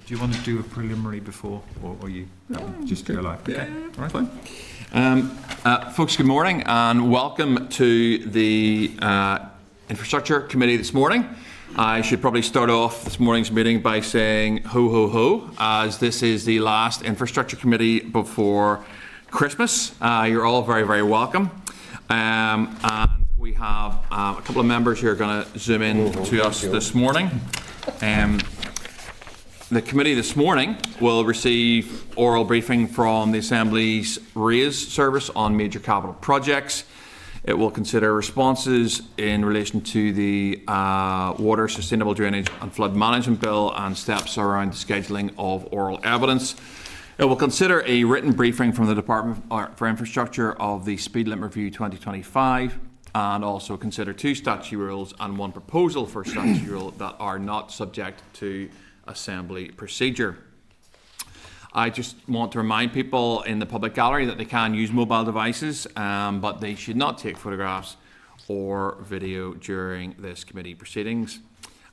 Do you want to do a preliminary before, or you just go live? Okay, all right, fine. Folks, good morning and welcome to the Infrastructure Committee this morning. I should probably start off this morning's meeting by saying ho ho ho, as this is the last Infrastructure Committee before Christmas. You're all very, very welcome. And we have a couple of members who are going to zoom in to us this morning. The committee this morning will receive oral briefing from the Assembly's RAISE service on major capital projects. It will consider responses in relation to the Water Sustainable Drainage and Flood Management Bill and steps around the scheduling of oral evidence. It will consider a written briefing from the Department for Infrastructure of the Speed Limit Review 2025 and also consider two statute rules and one proposal for statute rule that are not subject to Assembly procedure. I just want to remind people in the public gallery that they can use mobile devices, but they should not take photographs or video during this committee proceedings.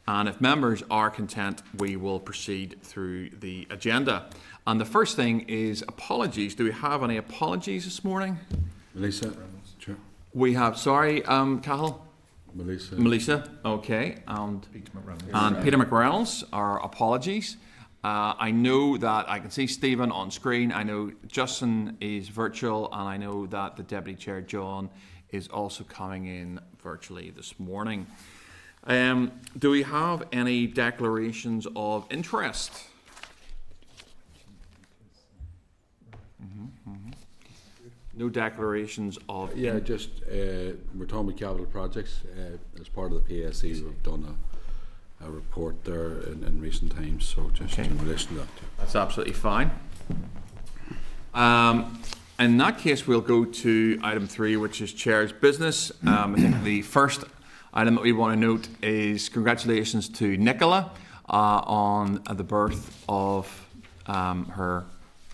And if members are content, we will proceed through the agenda. And the first thing is apologies. Do we have any apologies this morning? Melissa, sure. We have, sorry, Cahill? Melissa, okay, and Peter McReynolds, our apologies. I know that I can see Stephen on screen. I know Justin is virtual, and I know that the Deputy Chair, John, is also coming in virtually this morning. Do we have any declarations of interest? No declarations of... Yeah, just we're talking about capital projects. As part of the PSE, we've done a report there in recent times, so just in relation to that. That's absolutely fine. In that case, we'll go to item 3, which is Chair's business. I think the first item that we want to note is congratulations to Nicola on the birth of her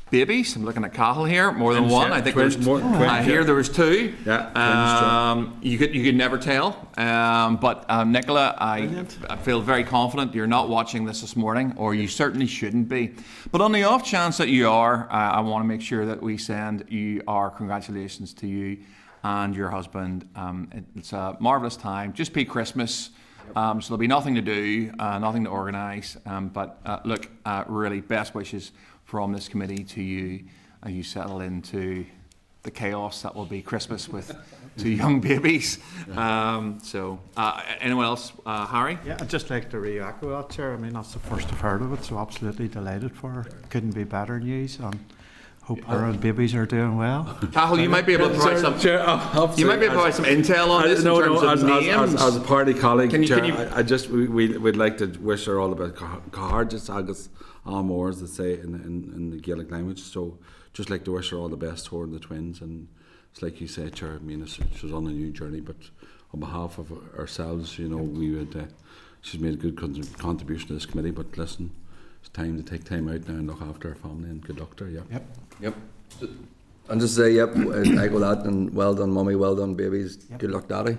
babies. I'm looking at Cahill here. More than one. I think there's more. I hear there was 2. Yeah. You could never tell. But Nicola, I feel very confident you're not watching this morning, or you certainly shouldn't be. But on the off chance that you are, I want to make sure that we send you our congratulations to you and your husband. It's a marvellous time. Just pre-Christmas. So there'll be nothing to do, nothing to organise. But look, really best wishes from this committee to you as you settle into the chaos that will be Christmas with 2 young babies. Anyone else? Harry? Yeah, I'd just like to re-echo that, Chair. I mean, that's the first I've heard of it, so absolutely delighted for her. Couldn't be better news, and hope her and babies are doing well. Cahill, you might be able to provide some. Chair, you might be able to provide some intel on this in terms of names. As a party colleague, Chair, we'd like to wish her all the best. Caharjas agus Amor, as they say in the Gaelic language. So just like to wish her all the best, her and the twins. And it's like you say, Chair, I mean, she was on a new journey, but on behalf of ourselves, you know, we would. She's made a good contribution to this committee. But listen, it's time to take time out now and look after our family, and good luck to her. Yep. And just say, I echo that, and well done, mummy, well done, babies. Good luck, daddy.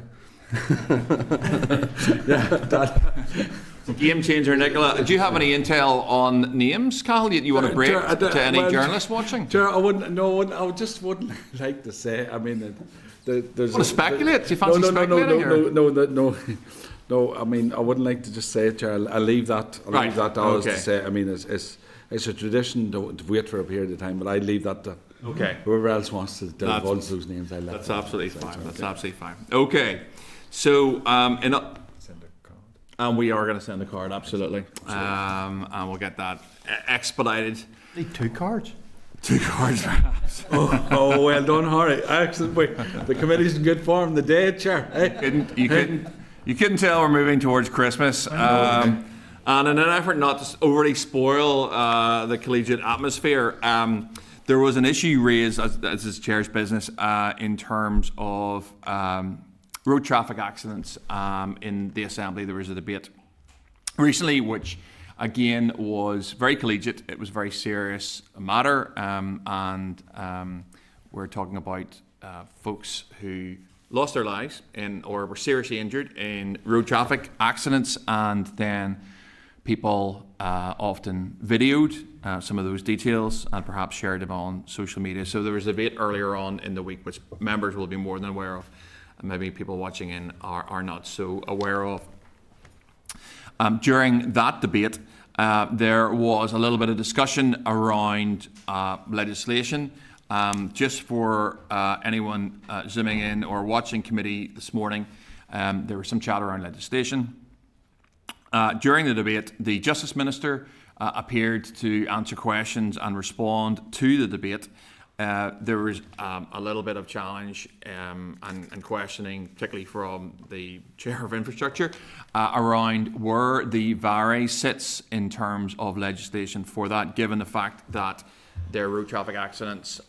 Game changer, Nicola. Do you have any intel on names, Cahill? You want to break to any journalists watching? Chair, I wouldn't. No, I just wouldn't like to say. I mean, there's. Want to speculate? Do you fancy speculating? No. I mean, I wouldn't like to just say it, Chair. I'll leave that. Leave that always to say. I mean, it's a tradition to wait for a period of time, but I leave that to whoever else wants to divulge those names. That's absolutely fine. That's absolutely fine. Okay, so and we are going to send a card, absolutely. And we'll get that expedited. Need 2 cards. 2 cards, perhaps. Oh, well done, Harry. Excellent. The committee's in good form. The day, Chair. You couldn't tell we're moving towards Christmas. And in an effort not to overly spoil the collegiate atmosphere, there was an issue raised, as is Chair's business, in terms of road traffic accidents in the Assembly. There was a debate recently which again was very collegiate. It was a very serious matter, and we're talking about folks who lost their lives or were seriously injured in road traffic accidents and then people often videoed some of those details and perhaps shared them on social media. So there was a debate earlier on in the week which members will be more than aware of, and maybe people watching in are not so aware of. During that debate, there was a little bit of discussion around legislation. Just for anyone zooming in or watching committee this morning, there was some chat around legislation. During the debate, the Justice Minister appeared to answer questions and respond to the debate. There was a little bit of challenge and questioning, particularly from the Chair of Infrastructure, around where the VARI sits in terms of legislation for that, given the fact that there are road traffic accidents,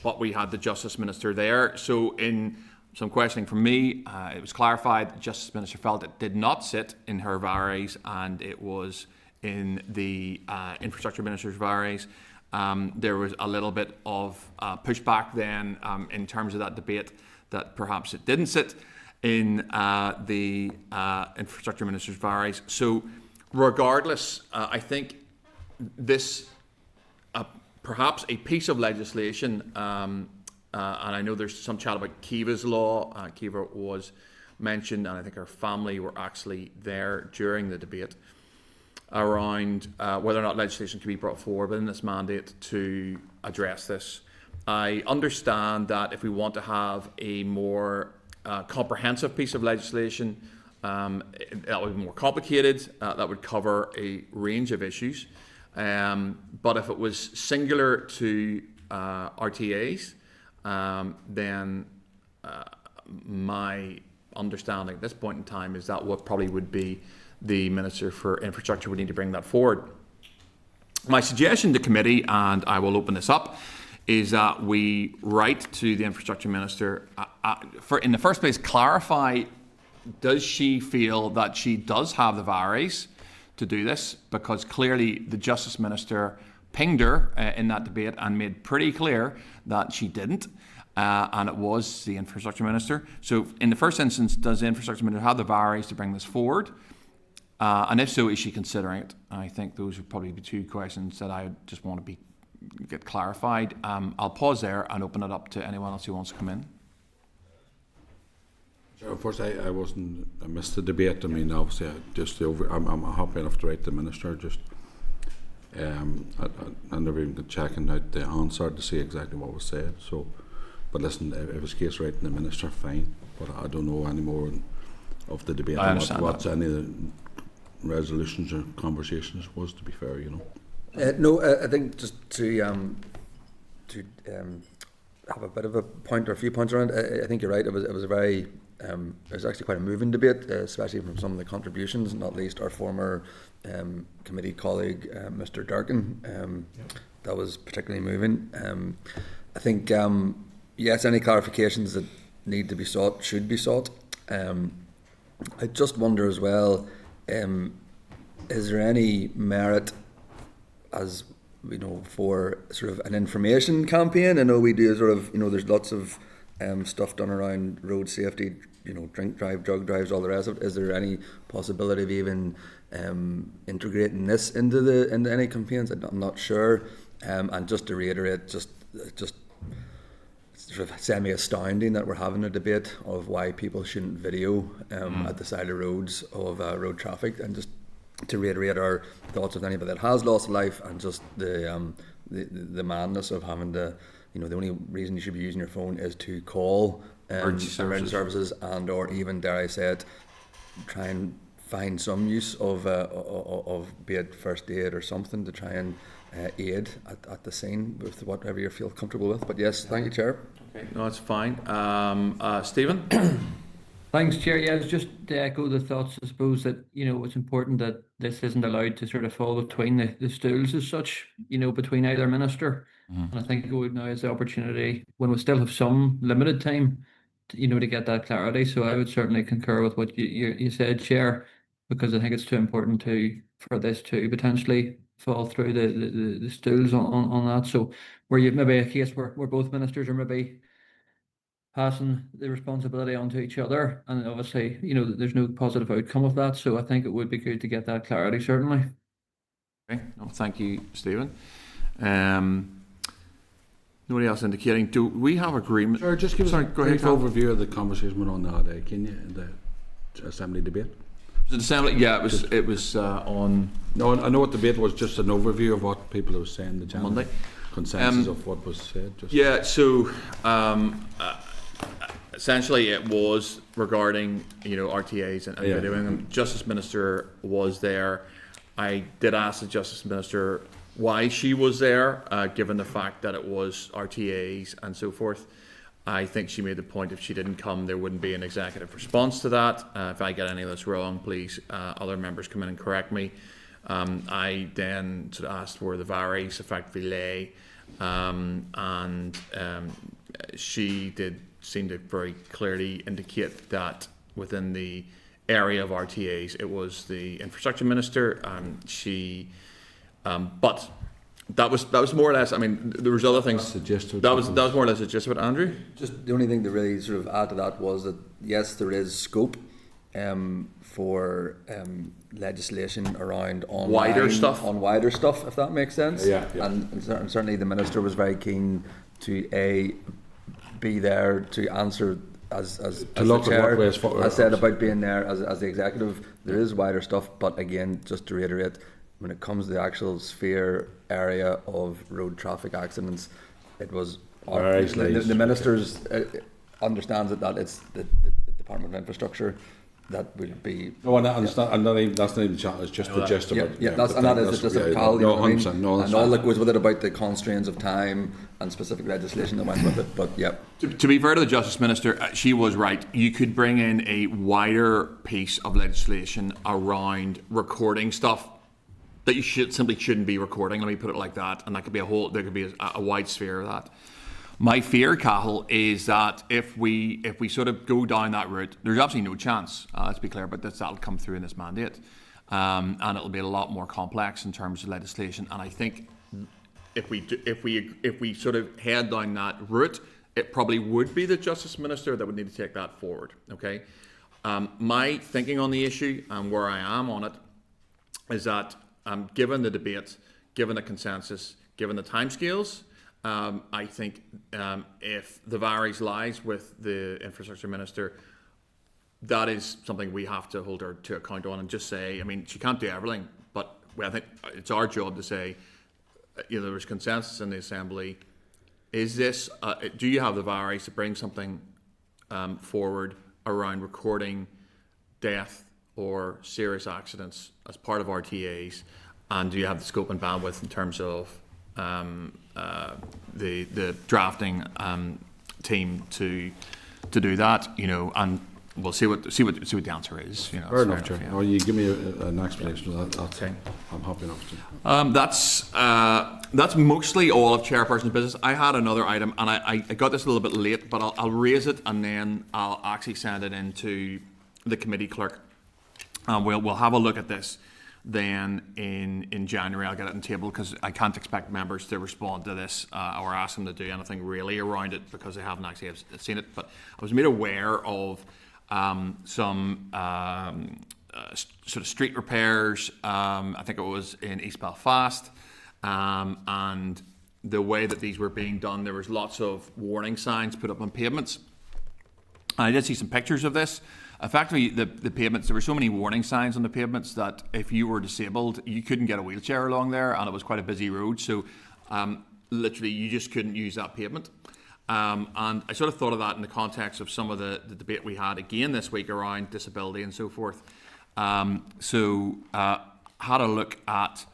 but we had the Justice Minister there. So in some questioning from me, it was clarified the Justice Minister felt it did not sit in her VARIs and it was in the Infrastructure Minister's VARIs. There was a little bit of pushback then in terms of that debate that perhaps it didn't sit in the Infrastructure Minister's VARIs. So regardless, I think this perhaps a piece of legislation, and I know there's some chat about Kiva's law. Kiva was mentioned, and I think her family were actually there during the debate around whether or not legislation can be brought forward within this mandate to address this. I understand that if we want to have a more comprehensive piece of legislation, that would be more complicated, that would cover a range of issues. But if it was singular to RTAs, then my understanding at this point in time is that what probably would be the Minister for Infrastructure would need to bring that forward. My suggestion to committee, and I will open this up, is that we write to the Infrastructure Minister, in the first place, clarify, does she feel that she does have the VARIs to do this? Because clearly the Justice Minister pinged her in that debate and made pretty clear that she didn't, and it was the Infrastructure Minister. So in the first instance, does the Infrastructure Minister have the VARIs to bring this forward? And if so, is she considering it? I think those would probably be two questions that I just want to get clarified. I'll pause there and open it up to anyone else who wants to come in. Of course, I missed the debate. I mean, obviously, I'm happy enough to write the Minister. Just I never even got checking out the answer to see exactly what was said. So, but listen, if it's case writing the Minister, fine. But I don't know any more of the debate. I understand what's any of the resolutions or conversations was. To be fair, you know. No, I think just to have a bit of a point or a few points around. I think you're right. It was a very it was actually quite a moving debate, especially from some of the contributions, not least our former committee colleague, Mr. Durkin. That was particularly moving. I think, yes, any clarifications that need to be sought should be sought. I just wonder as well, is there any merit, as you know, for sort of an information campaign? I know we do sort of, you know, there's lots of stuff done around road safety, you know, drink drive, drug drives, all the rest of it. Is there any possibility of even integrating this into any campaigns? I'm not sure. And just to reiterate, just sort of semi-astounding that we're having a debate of why people shouldn't video at the side of roads of road traffic, and just to reiterate our thoughts with anybody that has lost life, and just the madness of having to, you know, the only reason you should be using your phone is to call emergency services, and or even, dare I say it, try and find some use of be it first aid or something to try and aid at the scene with whatever you feel comfortable with. But yes, thank you, Chair. Okay, no, it's fine. Stephen? Thanks, Chair. Yeah, it's just to echo the thoughts, I suppose, that, you know, it's important that this isn't allowed to sort of fall between the stools as such, you know, between either minister. And I think now is the opportunity, when we still have some limited time, to, you know, to get that clarity. So I would certainly concur with what you said, Chair, because I think it's too important for this to potentially fall through the stools on that. So where you maybe a case where both ministers are maybe passing the responsibility onto each other, and obviously, you know, there's no positive outcome of that. So I think it would be good to get that clarity, certainly. Okay, no, thank you, Stephen. Nobody else indicating. Do we have agreement? Sure, just give us Sorry, a go ahead, brief Cal. overview of the conversation we were on the other day, can you, in the Assembly debate? Was it Assembly? Yeah, it was on No, I know what the debate was, just an overview of what people were saying, the general Monday. consensus of what was said. Just Yeah, so essentially it was regarding, RTAs and Yeah. videoing them. Justice Minister was there. I did ask the Justice Minister why she was there, given the fact that it was RTAs and so forth. I think she made the point if she didn't come, there wouldn't be an executive response to that. If I get any of this wrong, please, other members come in and correct me. I then sort of asked where the varies effectively lay, and she did seem to very clearly indicate that within the area of RTAs, it was the Infrastructure Minister. But that was more or less. I mean, there was other things. That was more or less the gist of it, Andrew. Just the only thing to really sort of add to that was that yes, there is scope for legislation around Wider stuff, if that makes sense. Yeah. And certainly the Minister was very keen to be there to answer as look the at what chair ways forward. has said about being there as the executive. There is wider stuff, but again, just to reiterate, when it comes to the actual sphere area of road traffic accidents, it was the Minister's understands that it's the Department of Infrastructure that will be. No, and that's not even the chat. It's just the gist of it. That is just a Cal, no, 100%. No, and all that goes with it about the constraints of time and specific legislation that went with it. But yeah, to be fair to the Justice Minister, she was right. You could bring in a wider piece of legislation around recording stuff that you shouldn't be recording. Let me put it like that, and that could be there could be a wide sphere of that. My fear, Cahill, is that if we sort of go down that route, there's absolutely no chance. Let's be clear about this. That'll come through in this mandate, and it'll be a lot more complex in terms of legislation. And I think if we sort of head down that route, it probably would be the Justice Minister that would need to take that forward. Okay, my thinking on the issue and where I am on it is that given the debate, given the consensus, given the timescales. I think if the varies lies with the Infrastructure Minister, that is something we have to hold her to account on and just say, I mean, she can't do everything, but I think it's our job to say, there was consensus in the Assembly. Is this, do you have the varies to bring something forward around recording death or serious accidents as part of RTAs? And do you have the scope and bandwidth in terms of the drafting team to do that, and we'll see what the answer is. Fair enough, Chair. Or you give me an explanation of that. Okay. I'm happy enough to. That's mostly all of Chairperson's business. I had another item, and I got this a little bit late, but I'll raise it and then I'll actually send it into the committee clerk, and we'll have a look at this. Then in January I'll get it on the table because I can't expect members to respond to this or ask them to do anything really around it because they haven't actually seen it. But I was made aware of some sort of street repairs. I think it was in East Belfast, and the way that these were being done, there was lots of warning signs put up on pavements. And I did see some pictures of this. Effectively, the pavements, there were so many warning signs on the pavements that if you were disabled, you couldn't get a wheelchair along there, and it was quite a busy road. So literally, you just couldn't use that pavement. And I sort of thought of that in the context of some of the debate we had again this week around disability and so forth. So had a look at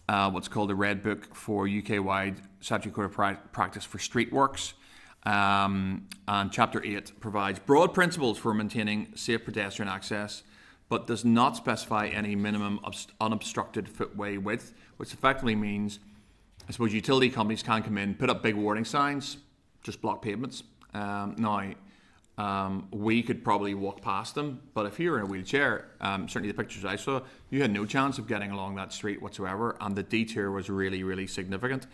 what's called the Red Book for UK-wide statutory code of practice for street works. And Chapter 8 provides broad principles for maintaining safe pedestrian access, but does not specify any minimum unobstructed footway width, which effectively means, I suppose, utility companies can come in, put up big warning signs, just block pavements. Now, we could probably walk past them, but if you were in a wheelchair, certainly the pictures I saw, you had no chance of getting along that street whatsoever, and the detour was really, really significant.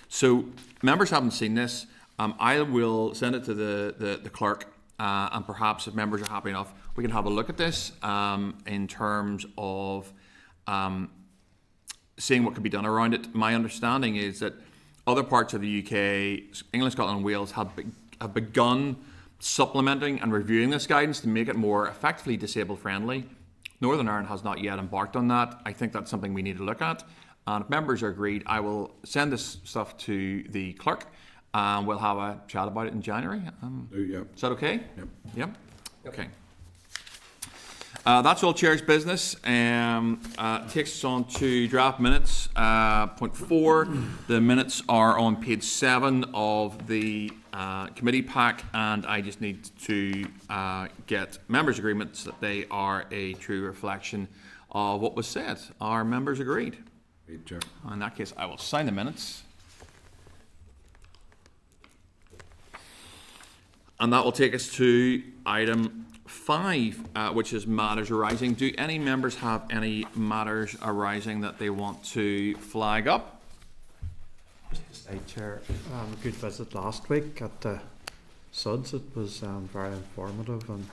So members haven't seen this. I will send it to the clerk, and perhaps if members are happy enough, we can have a look at this in terms of seeing what could be done around it. My understanding is that other parts of the UK, England, Scotland and Wales, have begun supplementing and reviewing this guidance to make it more effectively disabled friendly. Northern Ireland has not yet embarked on that. I think that's something we need to look at. And if members are agreed, I will send this stuff to the clerk and we'll have a chat about it in January. Yeah. Is that okay? Yep. Yep. Okay. That's all Chair's business. Takes us on to draft minutes. Point 4, the minutes are on page 7 of the committee pack, and I just need to get members' agreements that they are a true reflection of what was said. Are members agreed? Agreed, Chair. In that case, I will sign the minutes. And that will take us to item 5, which is matters arising. Do any members have any matters arising that they want to flag up? Just to say, Chair, good visit last week at the Suds. It was very informative and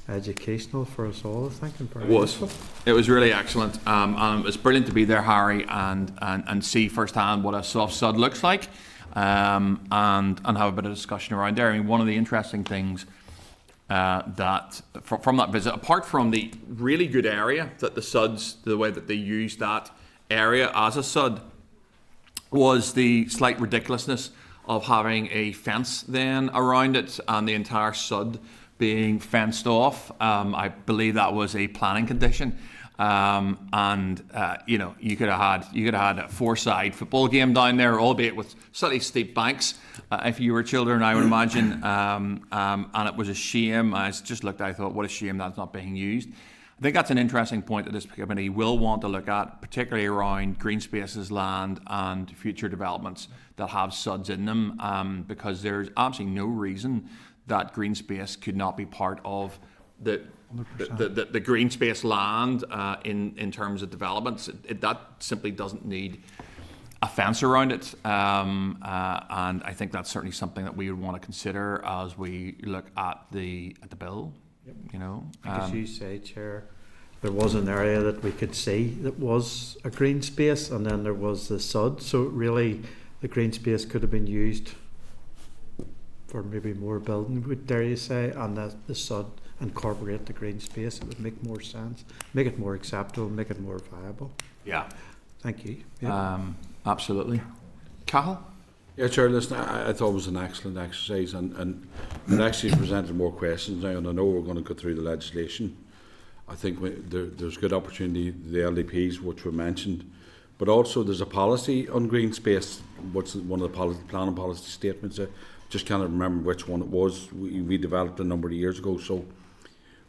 educational for us all, I think. And very It was. useful. It was really excellent. And it was brilliant to be there, Harry, and see firsthand what a soft sud looks like, and have a bit of discussion around there. I mean, one of the interesting things that from that visit, apart from the really good area that the Suds, the way that they used that area as a Sud, was the slight ridiculousness of having a fence then around it and the entire Sud being fenced off. I believe that was a planning condition. You could have had a 4-side football game down there, albeit with slightly steep banks. If you were children, I would imagine, and it was a shame. I just looked, I thought, what a shame that's not being used. I think that's an interesting point that this committee will want to look at, particularly around green spaces, land, and future developments that have Suds in them, because there's absolutely no reason that green space could not be part of the green space land in terms of developments. That simply doesn't need a fence around it, and I think that's certainly something that we would want to consider as we look at the bill. Yep. You know, As you say, Chair, there was an area that we could see that was a green space, and then there was the Sud. So really, the green space could have been used for maybe more building, dare you say, and the Sud incorporate the green space. It would make more sense, make it more acceptable, make it more viable. Yeah. Thank you. Yeah. Absolutely. Cahill? Yeah, Chair, listen, I thought it was an excellent exercise, and it actually presented more questions now, and I know we're going to go through the legislation. I think there's good opportunity, the LDPs, which were mentioned, but also there's a policy on green space, what's one of the planning policy statements. I just can't remember which one it was. We developed a number of years ago, so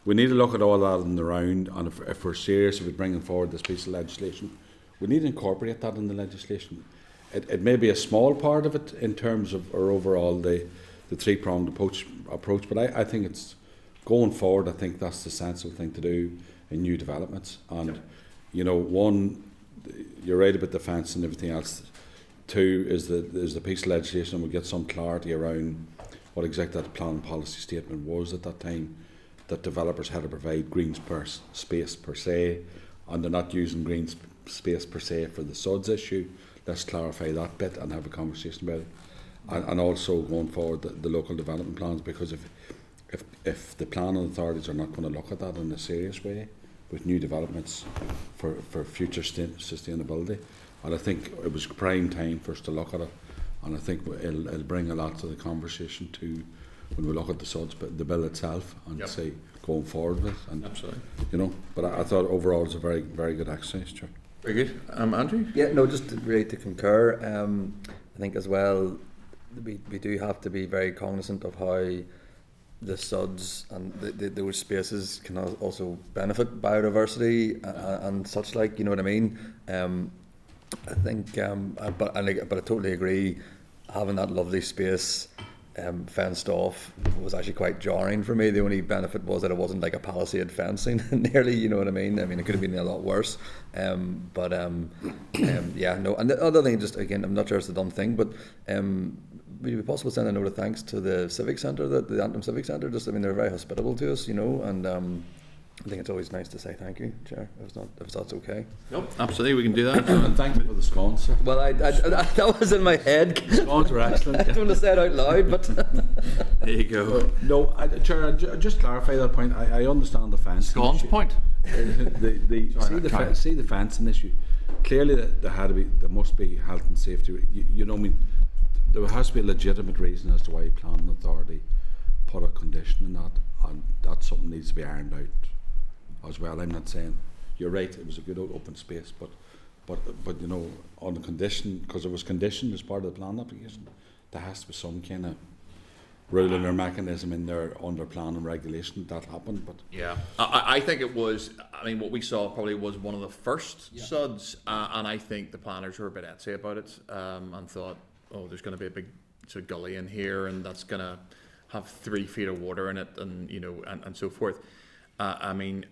we need to look at all that in the round, and if we're serious about bringing forward this piece of legislation, we need to incorporate that in the legislation. It may be a small part of it in terms of our overall the three-pronged approach, but I think it's going forward. I think that's the sensible thing to do in new developments. And you know, one, you're right about the fence and everything else. 2 is the piece of legislation, and we get some clarity around what exactly that planning policy statement was at that time. That developers had to provide green space per se, and they're not using green space per se for the Suds issue. Let's clarify that bit and have a conversation about it, and also going forward the local development plans, because if the planning authorities are not going to look at that in a serious way with new developments for future sustainability, and I think it was prime time for us to look at it, and I think it'll bring a lot to the conversation too when we look at the Suds, but the bill itself, and say going forward with it. And, absolutely. You know, but I thought overall it was a very, very good exercise, Chair. Very good. Andrew? Yeah, no, just really to concur. I think as well, we do have to be very cognizant of how the Suds and those spaces can also benefit biodiversity and such like. You know what I mean? I think, but I totally agree. Having that lovely space fenced off was actually quite jarring for me. The only benefit was that it wasn't like a palisade fencing nearly, you know what I mean? I mean, it could have been a lot worse. Yeah, no. And the other thing, just again, I'm not sure it's a done thing, but would it be possible to send a note of thanks to the Civic Centre, the Antrim Civic Centre? Just, I mean, they're very hospitable to us, you know, and I think it's always nice to say thank you, Chair, if that's okay. Nope, absolutely, we can do that. And thank you for the scones, sir. Well, that was in my head. Scones were excellent. I don't want to say it out loud, but There you go. No, Chair, just clarify that point. I understand the fence. Scones point. See the fencing issue. Clearly, there must be health and safety. You know, I mean, there has to be a legitimate reason as to why planning authority put a condition in that, and that something needs to be ironed out as well. I'm not saying you're right. It was a good open space, but you know, on the condition, because it was conditioned as part of the plan application, there has to be some kind of ruling or mechanism in there under plan and regulation that happened. But Yeah, I think it was, I mean, what we saw probably was one of the first SUDs, and I think the planners were a bit etsy about it, and thought, oh, there's going to be a big sort of gully in here, and that's going to have 3 feet of water in it, and, you know, and so forth. I mean,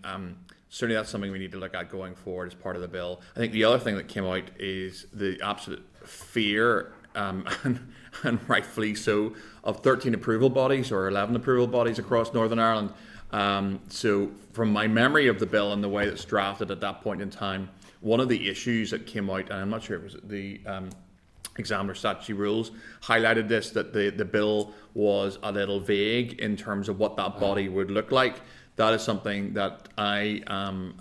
certainly that's something we need to look at going forward as part of the bill. I think the other thing that came out is the absolute fear, and rightfully so, of 13 approval bodies or 11 approval bodies across Northern Ireland. So from my memory of the bill and the way it's drafted at that point in time, one of the issues that came out, and I'm not sure if it was the examiner statutory rules, highlighted this, that the bill was a little vague in terms of what that body would look like. That is something that I am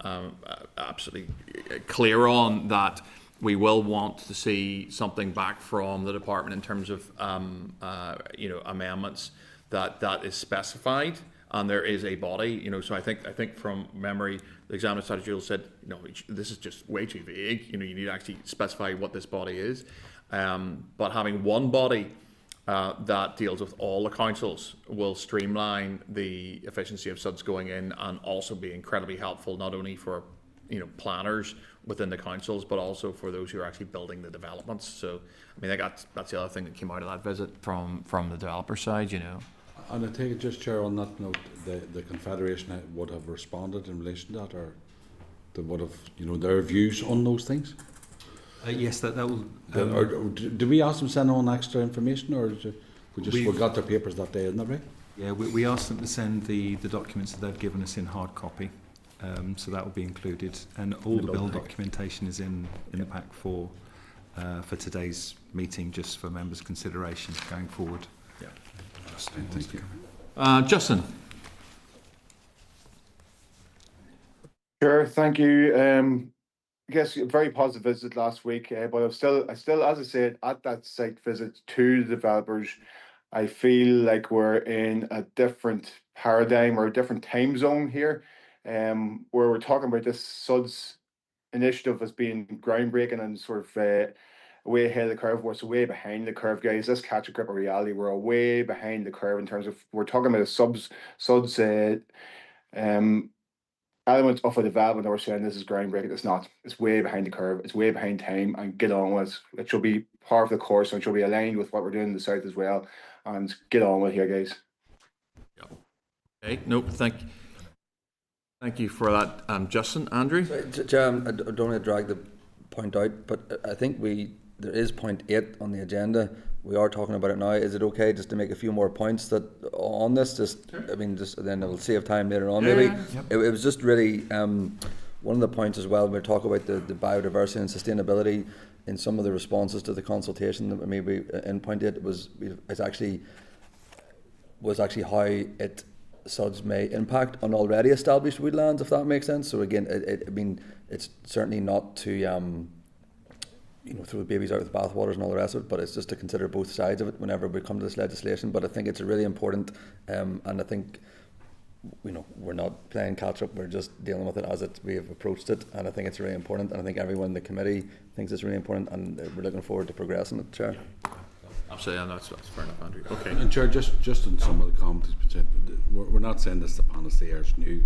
absolutely clear on, that we will want to see something back from the department in terms of you know, amendments that is specified, and there is a body, you know. So I think from memory, the examiner statutory rule said, no, this is just way too vague. You know, you need to actually specify what this body is. But having one body that deals with all the councils will streamline the efficiency of SUDs going in, and also be incredibly helpful not only for, you know, planners within the councils, but also for those who are actually building the developments. So I mean, that's the other thing that came out of that visit from the developer side, you know. And I take it, just Chair, on that note, the Confederation would have responded in relation to that, or they would have, you know, their views on those things. Yes, that will. Or do we ask them to send on extra information, or we just forgot their papers that day, isn't that right? Yeah, we asked them to send the documents that they've given us in hard copy, so that will be included, and all the bill documentation is in the pack for today's meeting, just for members' consideration going forward. Yeah. Thank you. Justin. Sure, thank you. I guess a very positive visit last week, but I still, as I said, at that site visit to the developers, I feel like we're in a different paradigm or a different time zone here, where we're talking about this SUDS initiative as being groundbreaking and sort of way ahead of the curve. We're so way behind the curve, guys. Let's catch a grip of reality. We're way behind the curve in terms of, we're talking about a SUDS element of a development that we're saying this is groundbreaking. It's not. It's way behind the curve. It's way behind time, and get on with it. It should be part of the course, and it should be aligned with what we're doing in the south as well. And get on with it here, guys. Okay, nope, thank you for that, Justin. Andrew? Chair, I don't want to drag the point out, but I think there is point 8 on the agenda. We are talking about it now. Is it okay just to make a few more points that on this? Just, sure. I mean, just then it'll save time later on. Maybe it was just really one of the points as well. When we talk about the biodiversity and sustainability in some of the responses to the consultation, that maybe in point 8 was actually how SUDS may impact on already established woodlands, if that makes sense. So again, I mean, it's certainly not to throw the babies out with the bathwaters and all the rest of it, but it's just to consider both sides of it whenever we come to this legislation. But I think it's really important, and I think, we're not playing catch up, we're just dealing with it as we have approached it, and I think it's really important, and I think everyone in the committee thinks it's really important, and we're looking forward to progressing it, Chair. Absolutely, and that's fair enough, Andrew. Okay. And Chair, just in some of the comments, we're not saying this, the panacea is new.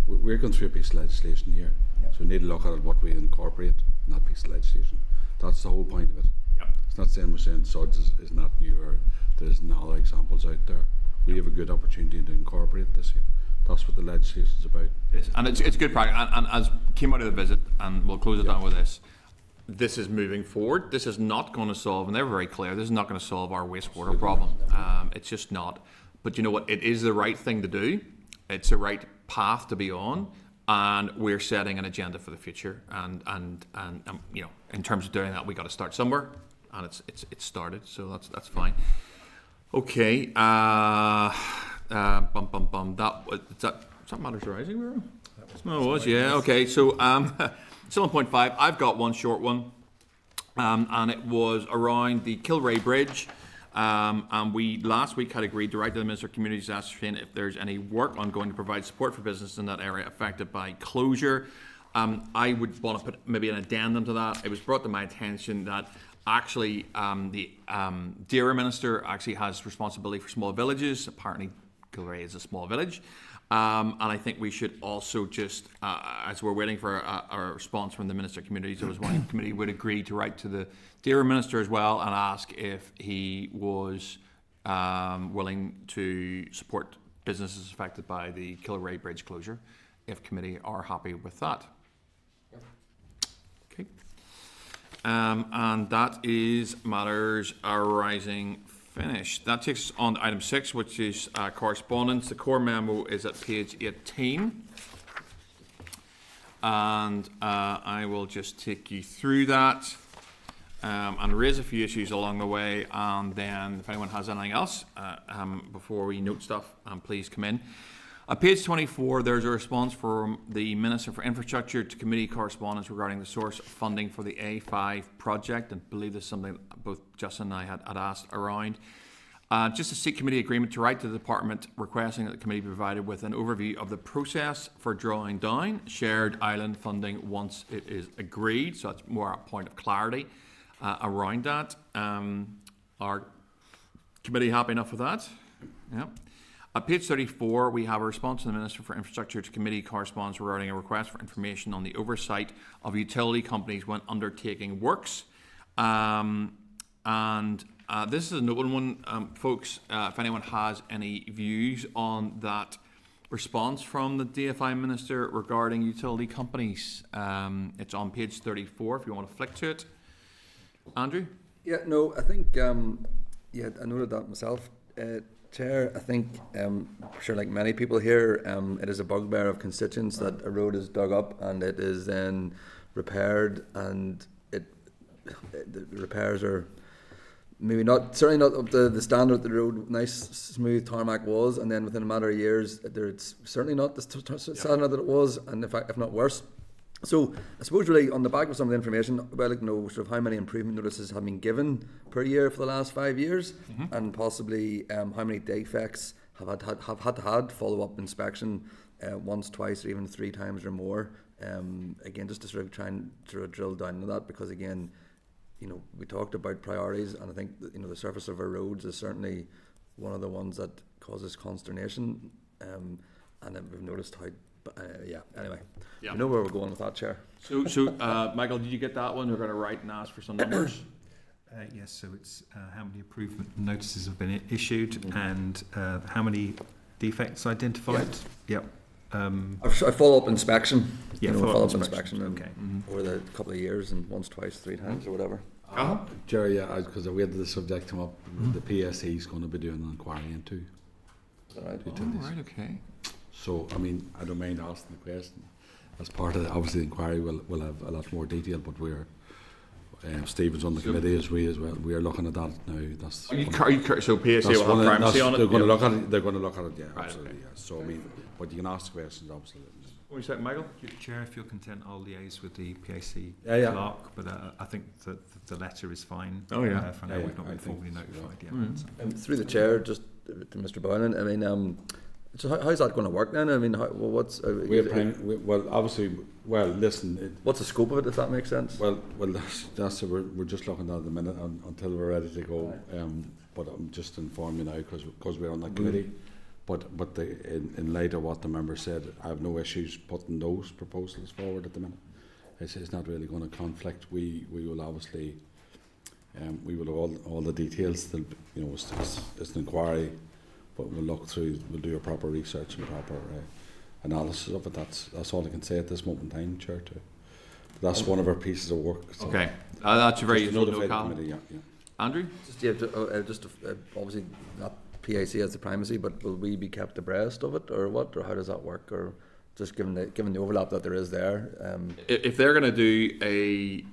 We're going through a piece of legislation here, so we need to look at what we incorporate in that piece of legislation. That's the whole point of it. Yep. It's not saying we're saying SUDS is not new, or there's no other examples out there. We have a good opportunity to incorporate this here. That's what the legislation is about. Yes, and it's good practice. And as came out of the visit, and we'll close it down with this is moving forward. This is not going to solve, and they're very clear, this is not going to solve our wastewater problem. It's just not. But you know what? It is the right thing to do. It's the right path to be on, and we're setting an agenda for the future. And you know, in terms of doing that, we got to start somewhere, and it's started, so that's fine. Okay. Is that Matters Rising? No, it was, yeah. Okay, so 7.5. I've got one short one, and it was around the Kilray Bridge. And we last week had agreed to write to the Minister of Communities to ascertain if there's any work ongoing to provide support for businesses in that area affected by closure. I would want to put maybe an addendum to that. It was brought to my attention that actually the DAERA Minister actually has responsibility for small villages. Apparently Kilray is a small village. And I think we should also just, as we're waiting for a response from the Minister of Communities, I was wondering if the committee would agree to write to the DAERA Minister as well and ask if he was willing to support businesses affected by the Kilray Bridge closure, if committee are happy with that. Okay. And that is Matters Arising finished. That takes us on to item 6, which is correspondence. The core memo is at page 18. And I will just take you through that and raise a few issues along the way. And then if anyone has anything else before we note stuff, please come in. At page 24, there's a response from the Minister for Infrastructure to committee correspondence regarding the source of funding for the A5 project. And I believe this is something that both Justin and I had asked around. Just to seek committee agreement to write to the department requesting that the committee be provided with an overview of the process for drawing down shared island funding once it is agreed. So that's more a point of clarity around that. Are committee happy enough with that? Yeah. At page 34, we have a response from the Minister for Infrastructure to committee correspondence regarding a request for information on the oversight of utility companies when undertaking works. This is an open one, folks. If anyone has any views on that response from the DFI Minister regarding utility companies, it's on page 34 if you want to flick to it. Andrew? Yeah, no, I think, I noted that myself. Chair, I think, sure, like many people here, it is a bugbear of constituents that a road is dug up and it is then repaired, and the repairs are certainly not up to the standard that the road, nice smooth tarmac was, and then within a matter of years, it's certainly not the standard that it was, and in fact, if not worse. So I suppose really on the back of some of the information, I'd like to know sort of how many improvement notices have been given per year for the last 5 years, and possibly how many defects have had to follow-up inspection once, twice, or even 3 times or more. Again, just to sort of try and sort of drill down into that, because again, you know, we talked about priorities, and I think that, you know, the surface of our roads is certainly one of the ones that causes consternation, and then we've noticed how. Anyway, you know where we're going with that, Chair. So Michael, did you get that one? We're going to write and ask for some numbers. Yes, so it's how many improvement notices have been issued and how many defects identified. Yep. A follow-up inspection. Yeah, follow-up inspection. Okay. Over the couple of years, and once, twice, 3 times, or whatever. Jerry, because we had the subject come up, the PSE is going to be doing an inquiry into. Is that right? Right, okay. So, I mean, I don't mind asking the question. As part of obviously the inquiry, we'll have a lot more detail, but we're Stephen's on the committee as well. We are looking at that now. That's so PSA will have primacy on it. They're going to look at it. They're going to look at it. Yeah, right, absolutely. Okay. Yeah. So I mean, but you can ask questions, obviously. One second, Michael. Chair, if you're content, I'll liaise with the PAC Yeah. clerk, but I think that the letter is fine. Oh, yeah. For now, we've not been formally notified yet. Mm-hmm. Through the Chair, just to Mr. Boylan, I mean, so how's that going to work then? I mean, listen. What's the scope of it, if that makes sense? Well, that's we're just looking at the minute until we're ready to go. But I'm just informing you now because we're on that committee. But in light of what the member said, I have no issues putting those proposals forward at the minute. It's not really going to conflict. We will obviously we will have all the details. It's an inquiry. But we'll look through, we'll do a proper research and proper analysis of it. That's all I can say at this moment in time, Chair. That's one of our pieces of work. So okay, that's a very useful note, committee. Yeah. Andrew? Obviously that PAC has the primacy, but will we be kept abreast of it, or what, or how does that work, or just given the overlap that there is there? If they're going to do an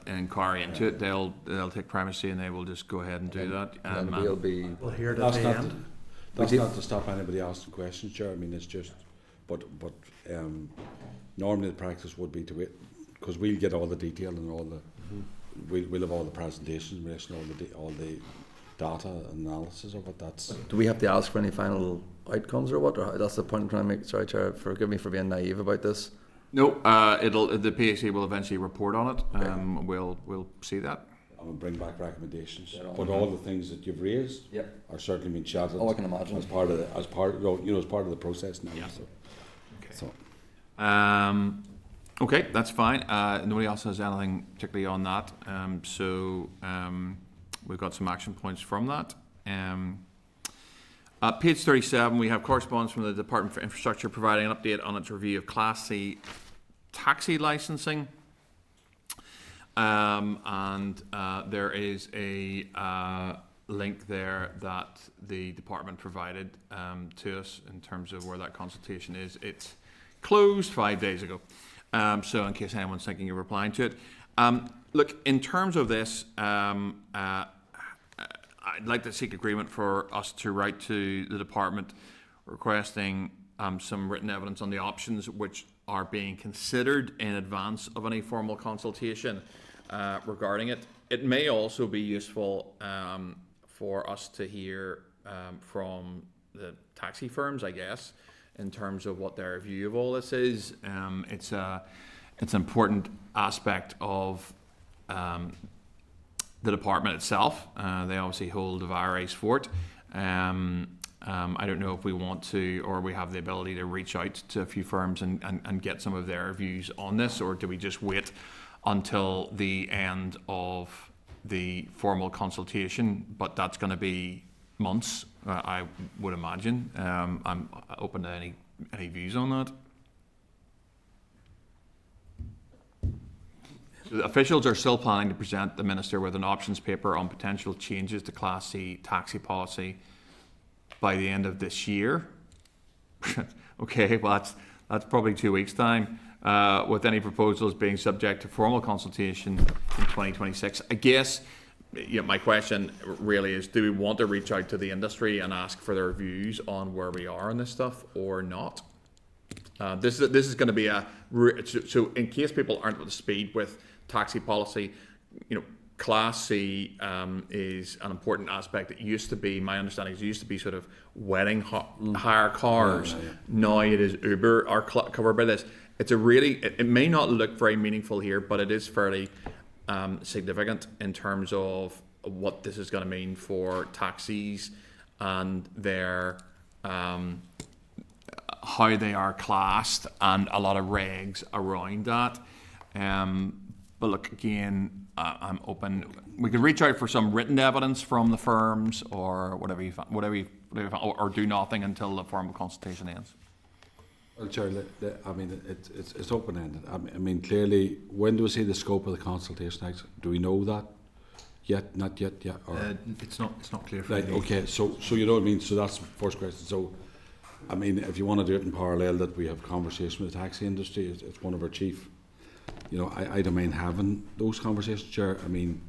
inquiry into it, they'll take primacy and they will just go ahead and do that. And we'll be. We'll hear it at That's the not, end. that's not to stop anybody asking questions, Chair. I mean, it's just, but normally the practice would be to wait, because we'll get all the detail and all the, we'll have all the presentations in relation to all the data analysis of it. That's. Do we have to ask for any final outcomes or what? Or that's the point I'm trying to make. Sorry, Chair, forgive me for being naive about this. No, the PAC will eventually report on it. We'll see that. And we'll bring back recommendations. But all the things that you've raised are certainly being chatted. Oh, I can imagine. As part of the process now. Yeah. So. Okay. So. Okay, that's fine. Nobody else has anything particularly on that. We've got some action points from that. Page 37, we have correspondence from the Department for Infrastructure providing an update on its review of Class C taxi licensing. There is a link there that the department provided to us in terms of where that consultation is. It's closed 5 days ago. So in case anyone's thinking of replying to it. Look, in terms of this, I'd like to seek agreement for us to write to the department requesting some written evidence on the options which are being considered in advance of any formal consultation regarding it. It may also be useful for us to hear from the taxi firms, I guess, in terms of what their view of all this is. It's an important aspect of the department itself. They obviously hold the virus fort. I don't know if we want to, or we have the ability to reach out to a few firms and get some of their views on this, or do we just wait until the end of the formal consultation? But that's going to be months, I would imagine. I'm open to any views on that. The officials are still planning to present the Minister with an options paper on potential changes to Class C taxi policy by the end of this year. Okay, well that's probably 2 weeks' time, with any proposals being subject to formal consultation in 2026. I guess my question really is, do we want to reach out to the industry and ask for their views on where we are on this stuff or not? This is going to be so in case people aren't up to speed with taxi policy, Class C is an important aspect. It used to be, my understanding is, it used to be sort of wedding hire cars. Yeah. Now it is Uber are covered by this. It's it may not look very meaningful here, but it is fairly significant in terms of what this is going to mean for taxis and their how they are classed and a lot of regs around that. But look, again, I'm open. We could reach out for some written evidence from the firms, or whatever you or do nothing until the formal consultation ends. Well, Chair, I mean, it's open-ended. I mean, clearly, when do we see the scope of the consultation next? Do we know that yet? Not yet. Yeah. It's not clear for Right. me. Okay. So you know what I mean. So that's the first question. So, I mean, if you want to do it in parallel, that we have conversation with the taxi industry, it's one of our chief. I don't mind having those conversations, Chair. I mean,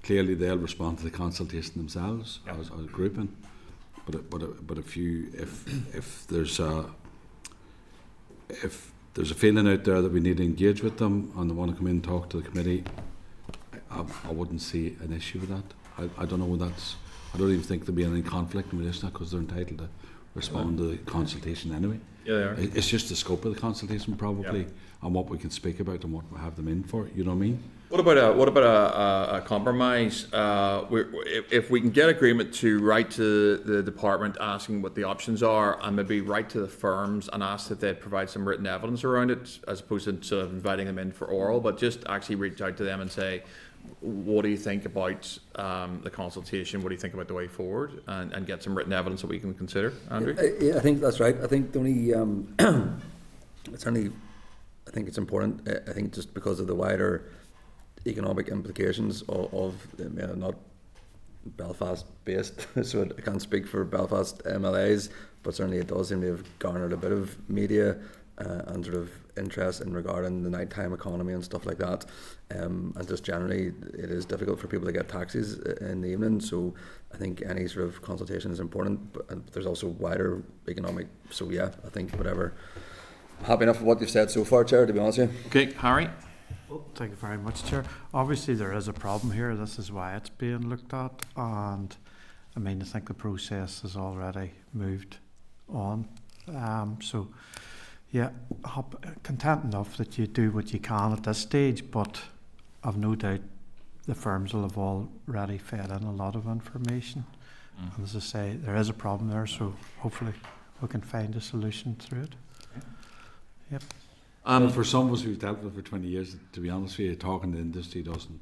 clearly they'll respond to the consultation themselves as a grouping. But if there's a feeling out there that we need to engage with them and they want to come in and talk to the committee, I wouldn't see an issue with that. I don't know. I don't even think there'll be any conflict in relation to that, because they're entitled to respond to the consultation anyway. Yeah, they are. It's just the scope of the consultation probably, and what we can speak about and what we have them in for. You know what I mean? What about a compromise? If we can get agreement to write to the department asking what the options are, and maybe write to the firms and ask that they provide some written evidence around it, as opposed to sort of inviting them in for oral, but just actually reach out to them and say, what do you think about the consultation? What do you think about the way forward? And get some written evidence that we can consider, Andrew? I think that's right. I think the only, I think it's important. I think just because of the wider economic implications of not Belfast-based, so I can't speak for Belfast MLAs, but certainly it does seem to have garnered a bit of media and sort of interest in regarding the nighttime economy and stuff like that. And just generally, it is difficult for people to get taxis in the evening. So I think any sort of consultation is important. But there's also wider economic. So yeah, I think whatever. I'm happy enough with what you've said so far, Chair, to be honest with you. Okay, Harry. Well, thank you very much, Chair. Obviously, there is a problem here. This is why it's being looked at, and I mean, I think the process has already moved on. So, yeah, content enough that you do what you can at this stage, but I've no doubt the firms will have already fed in a lot of information. And as I say, there is a problem there, so hopefully we can find a solution through it. Yep. Well, for some of us who've dealt with it for 20 years, to be honest with you, talking to the industry doesn't.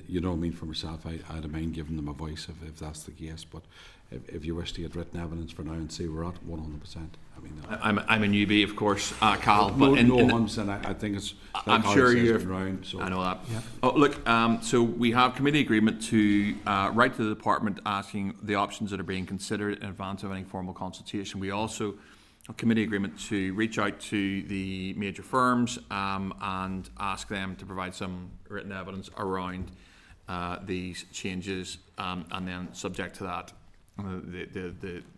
You know what I mean. For myself, I don't mind giving them a voice if that's the case. But if you wish to get written evidence for now and say we're at 100%, I mean, I'm a newbie, of course, Cal. But no, 100%. I think it's. Like I'm sure you're. Around, so. I know that. Yeah. Oh, look. So we have committee agreement to write to the department asking the options that are being considered in advance of any formal consultation. We also a committee agreement to reach out to the major firms and ask them to provide some written evidence around these changes, and then subject to that,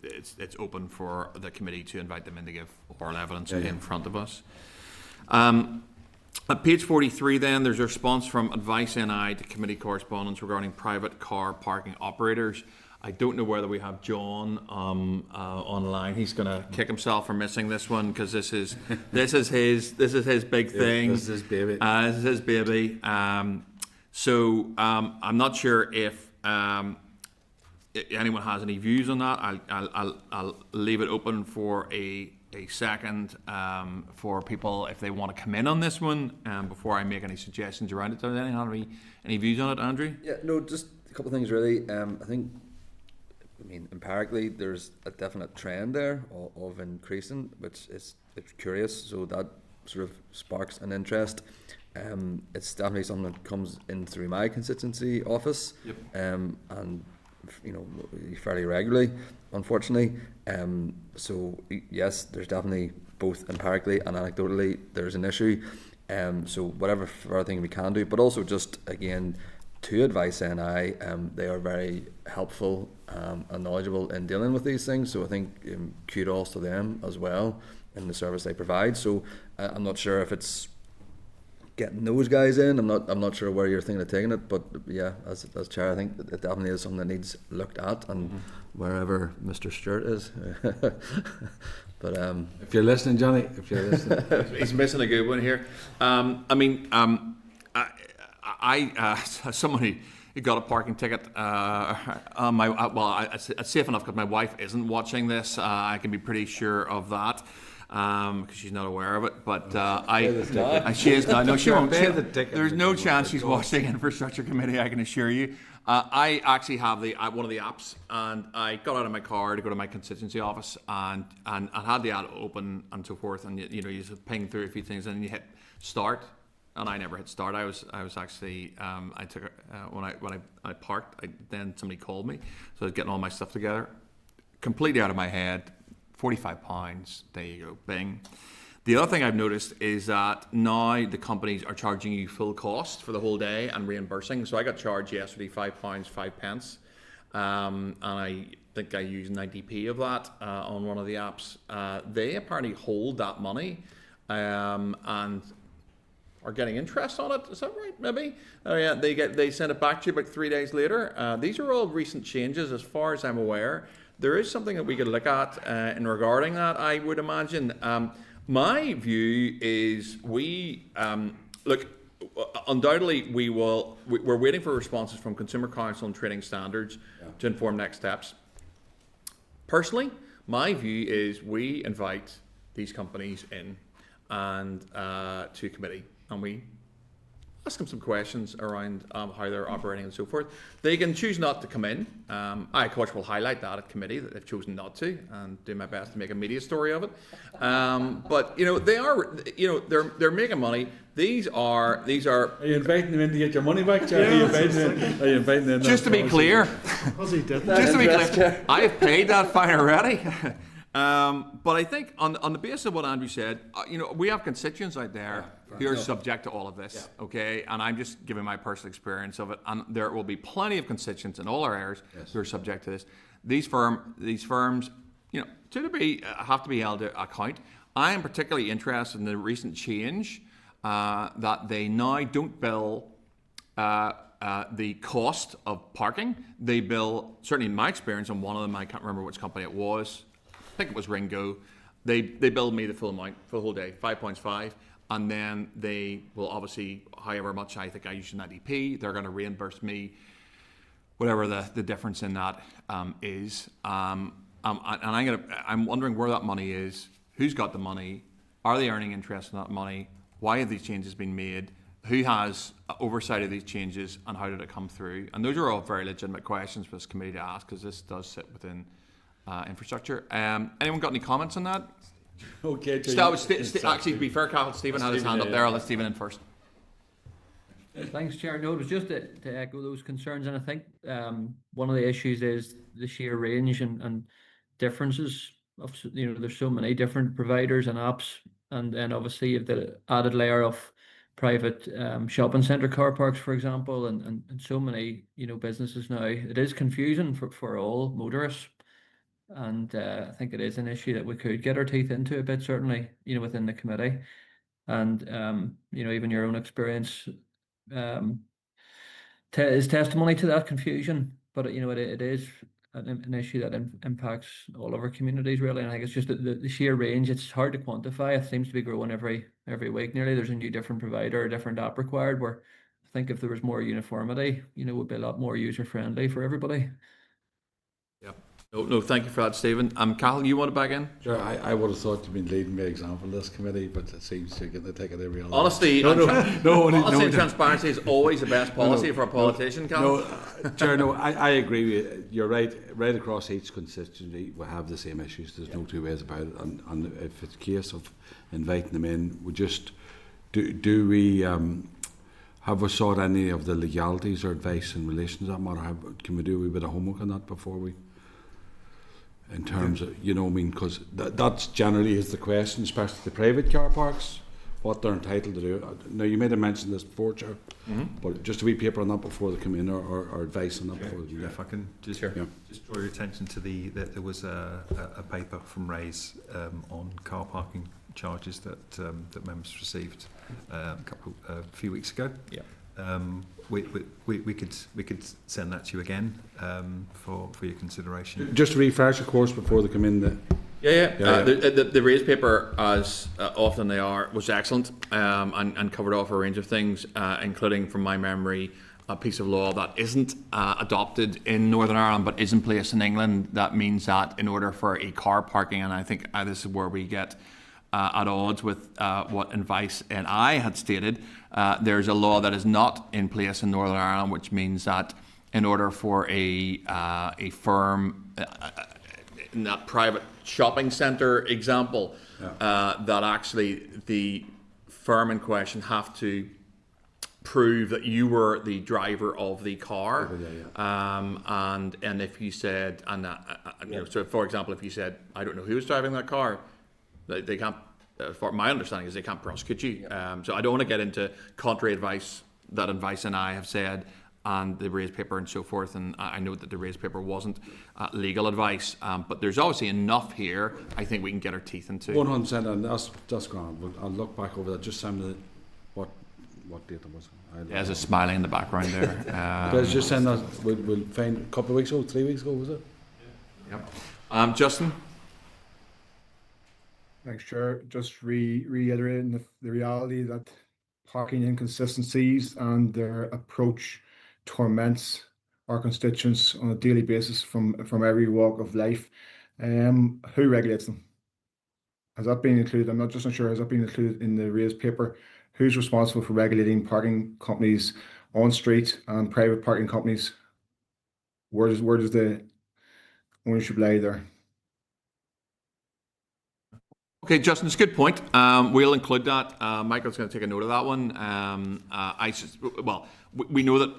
it's open for the committee to invite them in to give oral evidence in front of us. At page 43 then, there's a response from Advice NI to committee correspondence regarding private car parking operators. I don't know whether we have John online. He's going to kick himself for missing this one because this is his big thing. This is his baby. This is his baby. So I'm not sure if anyone has any views on that. I'll leave it open for a second for people if they want to come in on this one before I make any suggestions around it. Does anyone have any views on it, Andrew? Yeah, no, just a couple of things really. I think. I mean, empirically, there's a definite trend there of increasing, which is it's curious. So that sort of sparks an interest. It's definitely something that comes in through my constituency office, and you know, fairly regularly, unfortunately. So yes, there's definitely both empirically and anecdotally there's an issue. So whatever further thing we can do, but also just again. To Advice NI, they are very helpful and knowledgeable in dealing with these things. So I think kudos to them as well in the service they provide. So I'm not sure if it's getting those guys in. I'm not sure where you're thinking of taking it, but yeah, as chair, I think it definitely is something that needs looked at, and wherever Mr. Stewart is. But if you're listening, Johnny, if you're listening, he's missing a good one here. I mean. I somebody who got a parking ticket on my it's safe enough because my wife isn't watching this. I can be pretty sure of that because she's not aware of it. But she is not. No, she won't. There's no chance she's watching Infrastructure Committee. I can assure you. I actually have one of the apps, and I got out of my car to go to my constituency office, and had the ad open and so forth, and you know you just ping through a few things, and then you hit start. And I never hit start. I was actually I took when I parked. Then somebody called me, so I was getting all my stuff together, completely out of my head. £45. There you go. Bing. The other thing I've noticed is that now the companies are charging you full cost for the whole day and reimbursing. So I got charged yesterday £5 5 pence, and I think I used 90p of that on one of the apps. They apparently hold that money, and are getting interest on it. Is that right? Maybe. Yeah, they send it back to you about 3 days later. These are all recent changes, as far as I'm aware. There is something that we could look at in regarding that, I would imagine. My view is look. Undoubtedly, we're waiting for responses from Consumer Council and Trading Standards to inform next steps. Personally, my view is we invite these companies in and to committee. And we ask them some questions around how they're operating and so forth. They can choose not to come in. I, of course, will highlight that at committee that they've chosen not to, and do my best to make a media story of it. But you know, they are, you know, they're making money. These are. Are you inviting them in to get your money back, Chair? Are you inviting them? Just to be clear, Because he did just to be clear, I have paid that fine already. But I think on the basis of what Andrew said, you know, we have constituents out there who are subject to all of this, okay? And I'm just giving my personal experience of it. And there will be plenty of constituents in all our areas who are subject to this. These firms, you know, to a degree, have to be held to account. I am particularly interested in the recent change that they now don't bill the cost of parking. They bill, certainly in my experience, on one of them, I can't remember which company it was. I think it was Ringo. They billed me the full amount for the whole day, £5.5, and then they will obviously, however much I think I use in that EP, they're going to reimburse me whatever the difference in that is. And I'm wondering where that money is, who's got the money, are they earning interest on that money, why have these changes been made, who has oversight of these changes, and how did it come through? And those are all very legitimate questions for this committee to ask, because this does sit within infrastructure. Anyone got any comments on that? Okay. Actually, to be fair, Carl, Stephen had his hand up there. I'll let Stephen in first. Thanks, Chair. No, it was just to echo those concerns, and I think one of the issues is the sheer range and differences of, you know, there's so many different providers and apps, and then obviously you have the added layer of private shopping centre car parks, for example, and so many, you know, businesses now. It is confusing for all motorists. And I think it is an issue that we could get our teeth into a bit, certainly, you know, within the committee. And, you know, even your own experience is testimony to that confusion. But, you know, it is an issue that impacts all of our communities, really. And I think it's just the sheer range. It's hard to quantify. It seems to be growing every week nearly. There's a new different provider, a different app required, where I think if there was more uniformity, you know, it would be a lot more user-friendly for everybody. Yeah. No, thank you for that, Stephen. Cathal, you want to back in? Sure, I would have thought you'd been leading by example, this committee, but it seems you're getting to take it every other. Honesty and transparency is always the best policy for a politician, Cathal. Chair, I agree with you. You're right. Right across each constituency, we have the same issues. There's no two ways about it. And if it's a case of inviting them in, we just do we have we sought any of the legalities or advice in relation to that matter? Can we do a wee bit of homework on that before we? In terms of, you know, I mean, because that's generally is the question, especially the private car parks, what they're entitled to do. Now, you may have mentioned this before, Chair, but just a wee paper on that before they come in, or advice on that before they come in. If I can just draw your attention to that there was a paper from Ray's on car parking charges that members received a few weeks ago. Yeah. We could send that to you again for your consideration. Just to refresh, of course, before they come in. The raised paper, as often they are, was excellent and covered off a range of things, including, from my memory, a piece of law that isn't adopted in Northern Ireland but is in place in England. That means that in order for a car parking, and I think this is where we get at odds with what Advice and I had stated, there's a law that is not in place in Northern Ireland, which means that in order for a firm in that private shopping centre example, that actually the firm in question have to prove that you were the driver of the car, and if you said, you know, so for example, if you said, I don't know who was driving that car, they can't. For my understanding is they can't prosecute you. So I don't want to get into contrary advice that Advice and I have said, and the raised paper and so forth. And I know that the raised paper wasn't legal advice, but there's obviously enough here. I think we can get our teeth into. 100%, and that's grand. I'll look back over that. Just send me what date it was. There's a smiley in the background there. Guys, just send that. We'll find a couple of weeks ago, 3 weeks ago, was it? Yep. Justin. Thanks, Chair. Just reiterating the reality that parking inconsistencies and their approach torments our constituents on a daily basis from every walk of life. Who regulates them? Has that been included? I'm not sure. Has that been included in the raised paper? Who's responsible for regulating parking companies on street and private parking companies? Where does the ownership lie there? Okay, Justin, it's a good point. We'll include that. Michael's going to take a note of that one. We know that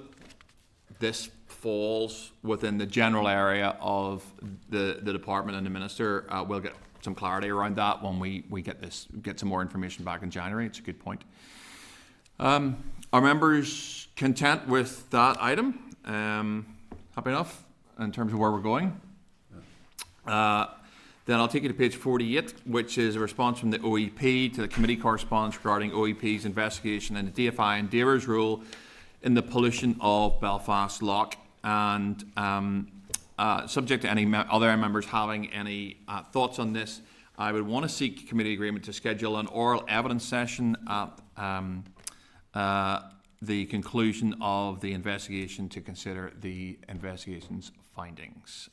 this falls within the general area of the department and the minister. We'll get some clarity around that when we get some more information back in January. It's a good point. Are members content with that item? Happy enough in terms of where we're going? Then I'll take you to page 48, which is a response from the OEP to the committee correspondence regarding OEP's investigation and the DFI and DAERA's role in the pollution of Belfast Lough. And subject to any other members having any thoughts on this, I would want to seek committee agreement to schedule an oral evidence session at the conclusion of the investigation to consider the investigation's findings.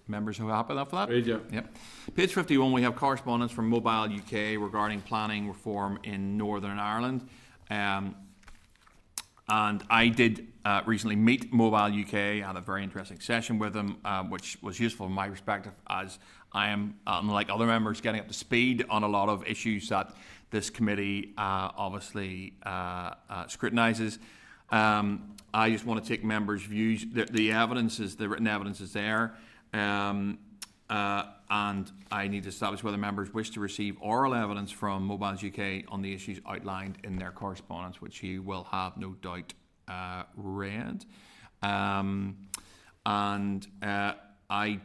Members who are happy enough for that? Great, yeah. Yep. Page 51, we have correspondence from Mobile UK regarding planning reform in Northern Ireland. And I did recently meet Mobile UK. I had a very interesting session with them, which was useful from my perspective, as I am, unlike other members, getting up to speed on a lot of issues that this committee obviously scrutinises. I just want to take members' views. The evidence is, the written evidence is there. And I need to establish whether members wish to receive oral evidence from Mobiles UK on the issues outlined in their correspondence, which you will have no doubt read. I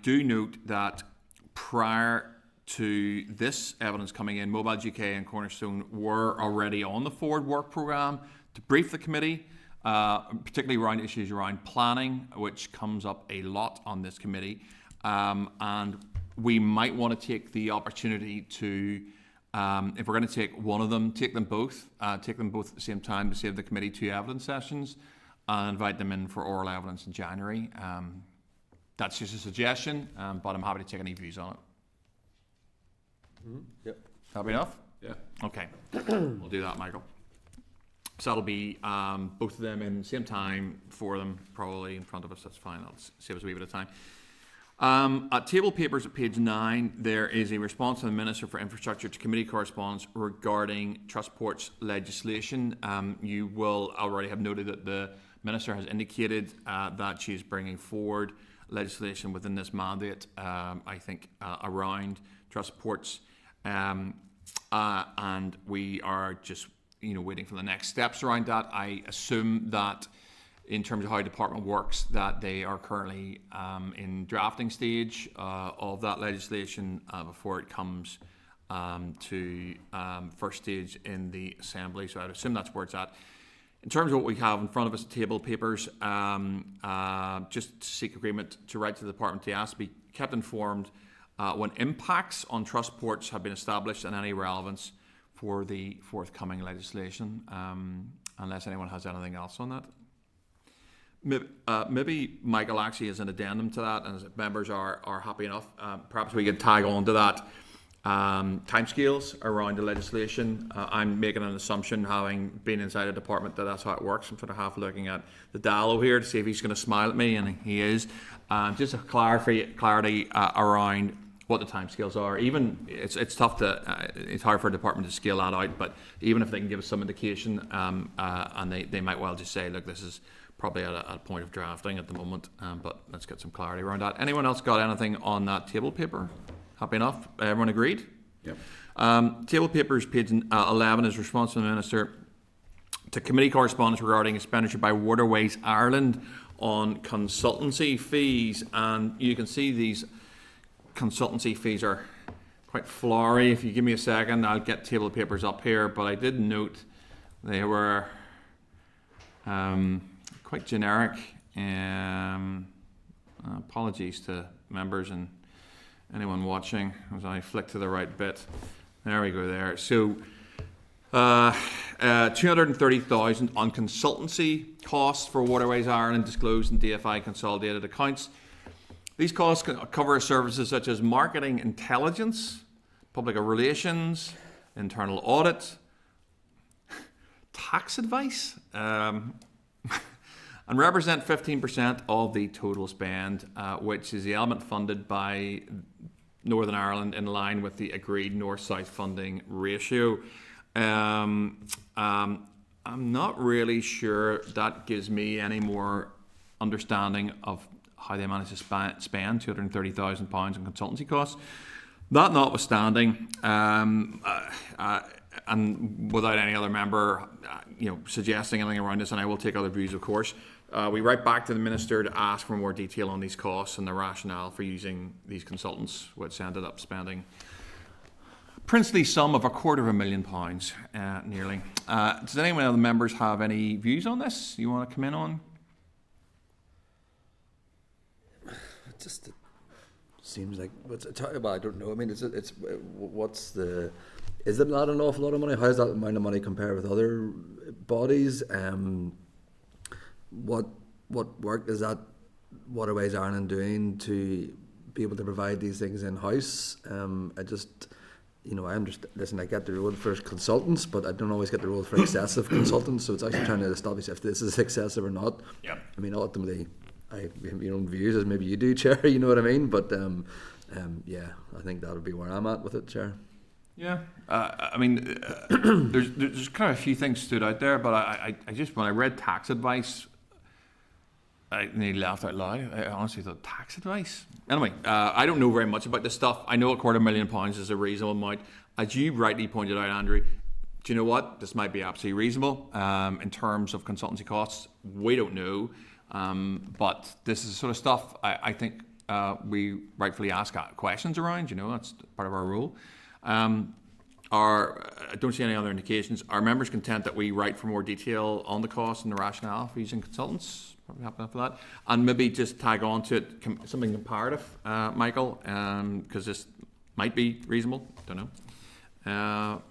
do note that prior to this evidence coming in, Mobiles UK and Cornerstone were already on the forward work programme to brief the committee, particularly around issues around planning, which comes up a lot on this committee. And we might want to take the opportunity to, if we're going to take one of them, take them both at the same time to save the committee 2 evidence sessions and invite them in for oral evidence in January. That's just a suggestion, but I'm happy to take any views on it. Yep. Happy enough? Yeah. Okay, we'll do that, Michael. So that'll be both of them in the same time, 4 of them probably in front of us. That's fine. That'll save us a wee bit of time. At table papers at page 9, there is a response from the Minister for Infrastructure to committee correspondence regarding Trustport's legislation. You will already have noted that the Minister has indicated that she is bringing forward legislation within this mandate, I think, around Trustport's. And we are just waiting for the next steps around that. I assume that in terms of how the department works, that they are currently in drafting stage of that legislation before it comes to first stage in the Assembly. So I'd assume that's where it's at. In terms of what we have in front of us, table papers, just to seek agreement to write to the department to ask to be kept informed when impacts on Trustports have been established and any relevance for the forthcoming legislation, unless anyone has anything else on that. Maybe Michael actually has an addendum to that, and if members are happy enough, perhaps we could tag on to that timescales around the legislation. I'm making an assumption, having been inside a department, that that's how it works. I'm sort of half looking at the Dallo here to see if he's going to smile at me, and he is. Just a clarity around what the timescales are. Even it's tough to it's hard for a department to scale that out, but even if they can give us some indication, and they might well just say, look, this is probably at a point of drafting at the moment, but let's get some clarity around that. Anyone else got anything on that table paper? Happy enough? Everyone agreed? Yep. Table papers, page 11, is response from the Minister to committee correspondence regarding expenditure by Waterways Ireland on consultancy fees. And you can see these consultancy fees are quite flowery. If you give me a second, I'll get table papers up here, but I did note they were quite generic. Apologies to members and anyone watching as I flick to the right bit. There we go there. So 230,000 on consultancy costs for Waterways Ireland disclosed in DFI consolidated accounts. These costs cover services such as marketing intelligence, public relations, internal audit, tax advice and represent 15% of the total spend, which is the element funded by Northern Ireland in line with the agreed north-south funding ratio. I'm not really sure that gives me any more understanding of how they managed to spend £230,000 on consultancy costs. That notwithstanding, and without any other member, suggesting anything around this, and I will take other views, of course, we write back to the Minister to ask for more detail on these costs and the rationale for using these consultants, which ended up spending a princely sum of £250,000, nearly. Does anyone of the members have any views on this you want to come in on? It seems like I don't know. I mean, is it not an awful lot of money? How does that amount of money compare with other bodies? What work is that Waterways Ireland doing to be able to provide these things in house? I understand. Listen, I get the rule for consultants, but I don't always get the rule for excessive consultants. So it's actually trying to establish if this is excessive or not. Yeah. I mean, ultimately, I have your own views as maybe you do, Chair. You know what I mean? But yeah, I think that would be where I'm at with it, Chair. Yeah, there's kind of a few things stood out there, but I just, when I read tax advice, I nearly laughed out loud. I honestly thought, tax advice? Anyway, I don't know very much about this stuff. I know £250,000 is a reasonable amount. As you rightly pointed out, Andrew, do you know what? This might be absolutely reasonable in terms of consultancy costs. We don't know. But this is the sort of stuff I think we rightfully ask questions around. That's part of our role. I don't see any other indications. Are members content that we write for more detail on the cost and the rationale for using consultants? Probably happy for that. And maybe just tag on to it something comparative, Michael, because this might be reasonable. Don't know.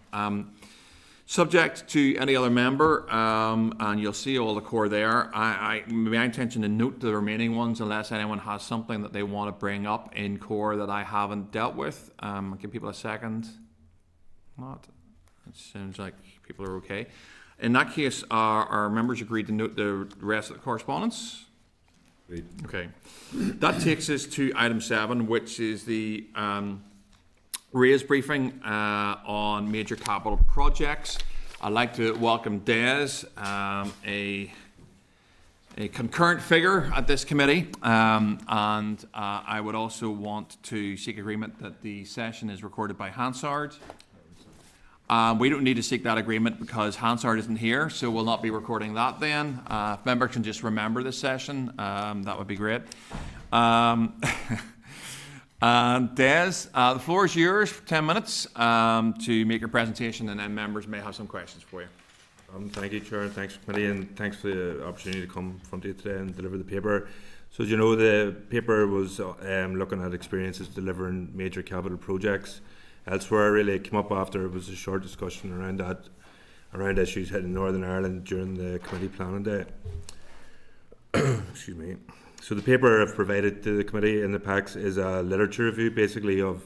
Subject to any other member, and you'll see all the core there. My intention to note the remaining ones, unless anyone has something that they want to bring up in core that I haven't dealt with. I'll give people a second. Not. It seems like people are okay. In that case, our members agreed to note the rest of the correspondence. Agreed. Okay. That takes us to item 7, which is the raise briefing on major capital projects. I'd like to welcome Des, a concurrent figure at this committee, and I would also want to seek agreement that the session is recorded by Hansard. We don't need to seek that agreement because Hansard isn't here, so we'll not be recording that then. If members can just remember this session, that would be great. And Des, the floor is yours for 10 minutes to make your presentation, and then members may have some questions for you. Thank you, Chair, and thanks, committee, and thanks for the opportunity to come in front of you today and deliver the paper. So, as you know, the paper was looking at experiences delivering major capital projects elsewhere. Really, it came up after it was a short discussion around issues hitting Northern Ireland during the committee planning day. Excuse me. So the paper I've provided to the committee in the packs is a literature review, basically, of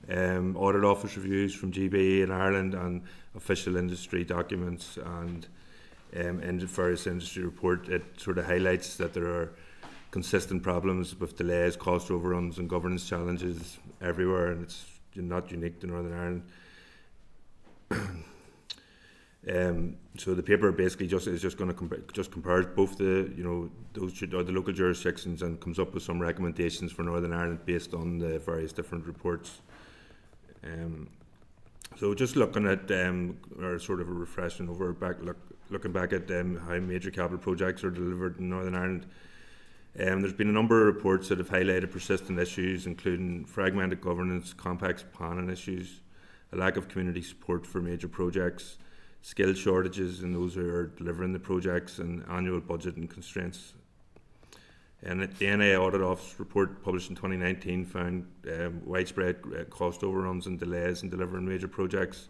audit office reviews from GB in Ireland and official industry documents, and in the various industry report, it sort of highlights that there are consistent problems with delays, cost overruns, and governance challenges everywhere, and it's not unique to Northern Ireland. So the paper basically just going to compare both the the local jurisdictions and comes up with some recommendations for Northern Ireland based on the various different reports. So just looking at or sort of a refreshing looking back at how major capital projects are delivered in Northern Ireland. There's been a number of reports that have highlighted persistent issues, including fragmented governance, complex planning issues, a lack of community support for major projects, skill shortages in those who are delivering the projects, and annual budget and constraints. And the NI Audit Office report published in 2019 found widespread cost overruns and delays in delivering major projects,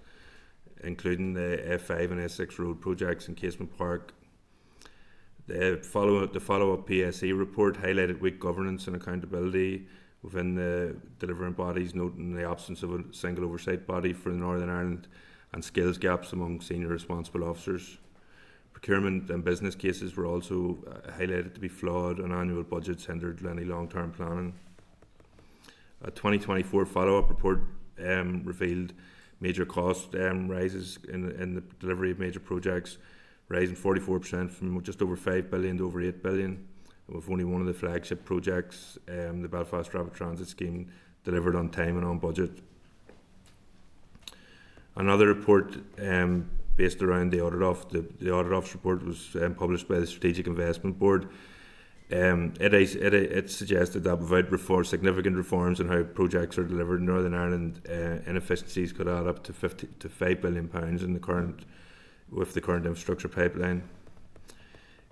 including the F5 and S6 road projects in Casement Park. The follow-up PSE report highlighted weak governance and accountability within the delivering bodies, noting the absence of a single oversight body for Northern Ireland and skills gaps among senior responsible officers. procurement and business cases were also highlighted to be flawed, and annual budgets hindered any long-term planning. A 2024 follow-up report revealed major cost rises in the delivery of major projects, rising 44% from just over 5 billion to over 8 billion, with only one of the flagship projects, the Belfast Rapid Transit Scheme, delivered on time and on budget. Another report based around the Audit Office, the Audit Office report was published by the Strategic Investment Board. It suggested that without significant reforms in how projects are delivered in Northern Ireland, inefficiencies could add up to £5 billion with the current infrastructure pipeline.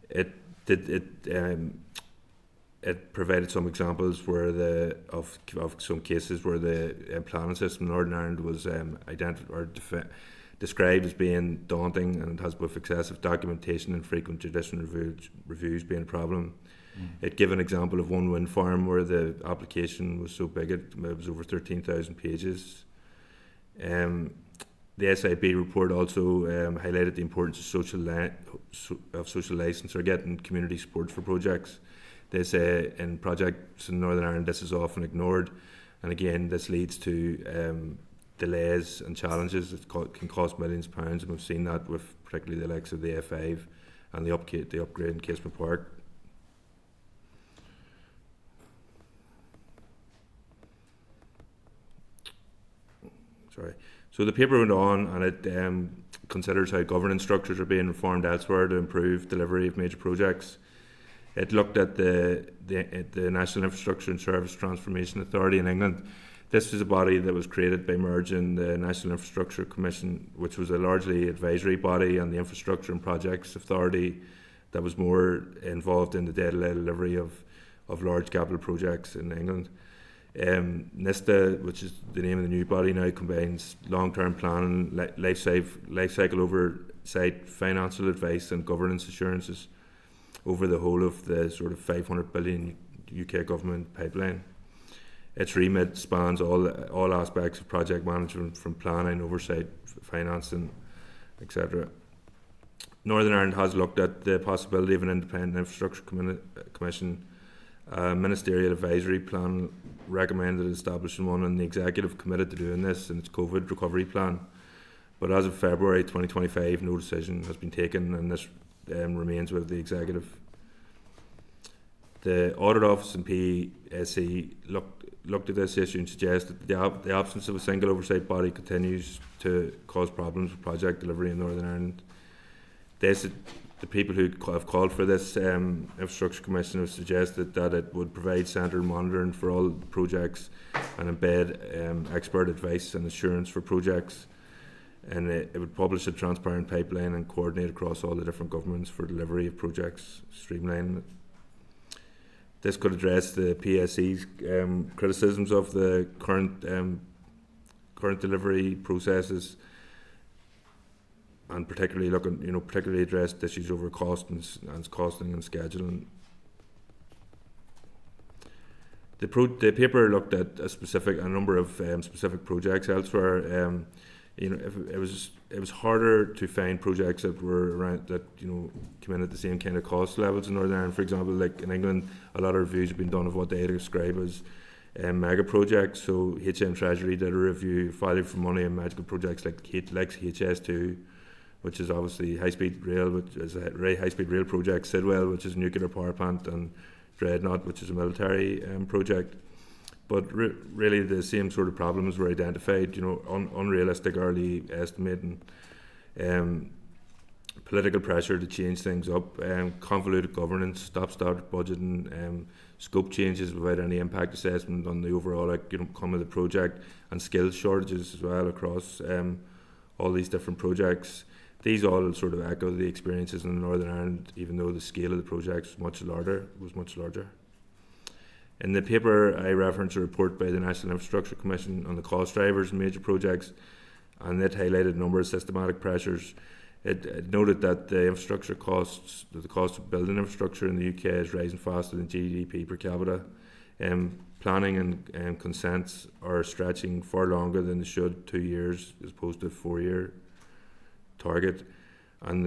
It provided some examples where of some cases where the planning system in Northern Ireland was described as being daunting, and it has both excessive documentation and frequent judicial reviews being a problem. It gave an example of one wind farm where the application was so big it was over 13,000 pages. The SIB report also highlighted the importance of social licence or getting community support for projects. They say in projects in Northern Ireland this is often ignored, and again this leads to delays and challenges that can cost millions of pounds, and we've seen that with particularly the likes of the A5 and the upgrade in Casement Park. So the paper went on, and it considers how governance structures are being reformed elsewhere to improve delivery of major projects. It looked at the National Infrastructure and Service Transformation Authority in England. This was a body that was created by merging the National Infrastructure Commission, which was a largely advisory body, and the Infrastructure and Projects Authority that was more involved in the day-to-day delivery of large capital projects in England. NISTA, which is the name of the new body now, combines long-term planning, life cycle oversight, financial advice and governance assurances over the whole of the sort of 500 billion UK government pipeline. Its remit spans all aspects of project management, from planning, oversight, financing, etc. Northern Ireland has looked at the possibility of an independent infrastructure commission. Ministerial advisory plan recommended establishing one, and the executive committed to doing this in its COVID recovery plan. But as of February 2025, no decision has been taken, and this remains with the executive. The Audit Office and PSC looked at this issue and suggested that the absence of a single oversight body continues to cause problems with project delivery in Northern Ireland. The people who have called for this infrastructure commission have suggested that it would provide central monitoring for all projects and embed expert advice and assurance for projects, and it would publish a transparent pipeline and coordinate across all the different governments for delivery of projects, streamlining it. This could address the PSC's criticisms of the current delivery processes, and particularly addressed issues over costing and scheduling. The paper looked at a number of specific projects elsewhere. It was harder to find projects that were around that come in at the same kind of cost levels in Northern Ireland. For example, like in England, a lot of reviews have been done of what they describe as mega projects. So HM Treasury did a review, value for money, on magical projects like HS2, which is obviously high-speed rail, which is a high-speed rail project, Sidwell, which is a nuclear power plant, and Dreadnought, which is a military project. But really the same sort of problems were identified, unrealistic early estimating, political pressure to change things up, convoluted governance, stop-start budgeting, scope changes without any impact assessment on the overall outcome of the project, and skills shortages as well across all these different projects. These all sort of echo the experiences in Northern Ireland, even though the scale of the projects was much larger. In the paper, I reference a report by the National Infrastructure Commission on the cost drivers in major projects, and it highlighted a number of systematic pressures. It noted that the cost of building infrastructure in the UK is rising faster than GDP per capita. Planning and consents are stretching far longer than they should, 2 years as opposed to a 4-year target. And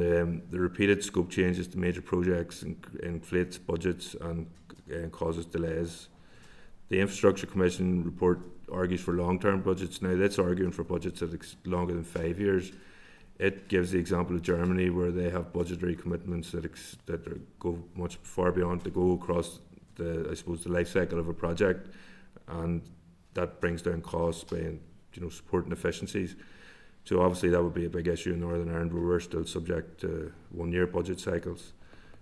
the repeated scope changes to major projects inflates budgets and causes delays. The Infrastructure Commission report argues for long-term budgets. Now, that's arguing for budgets that are longer than 5 years. It gives the example of Germany, where they have budgetary commitments that go much far beyond, to go across the life cycle of a project, and that brings down costs by supporting efficiencies. So obviously that would be a big issue in Northern Ireland, where we're still subject to 1-year budget cycles.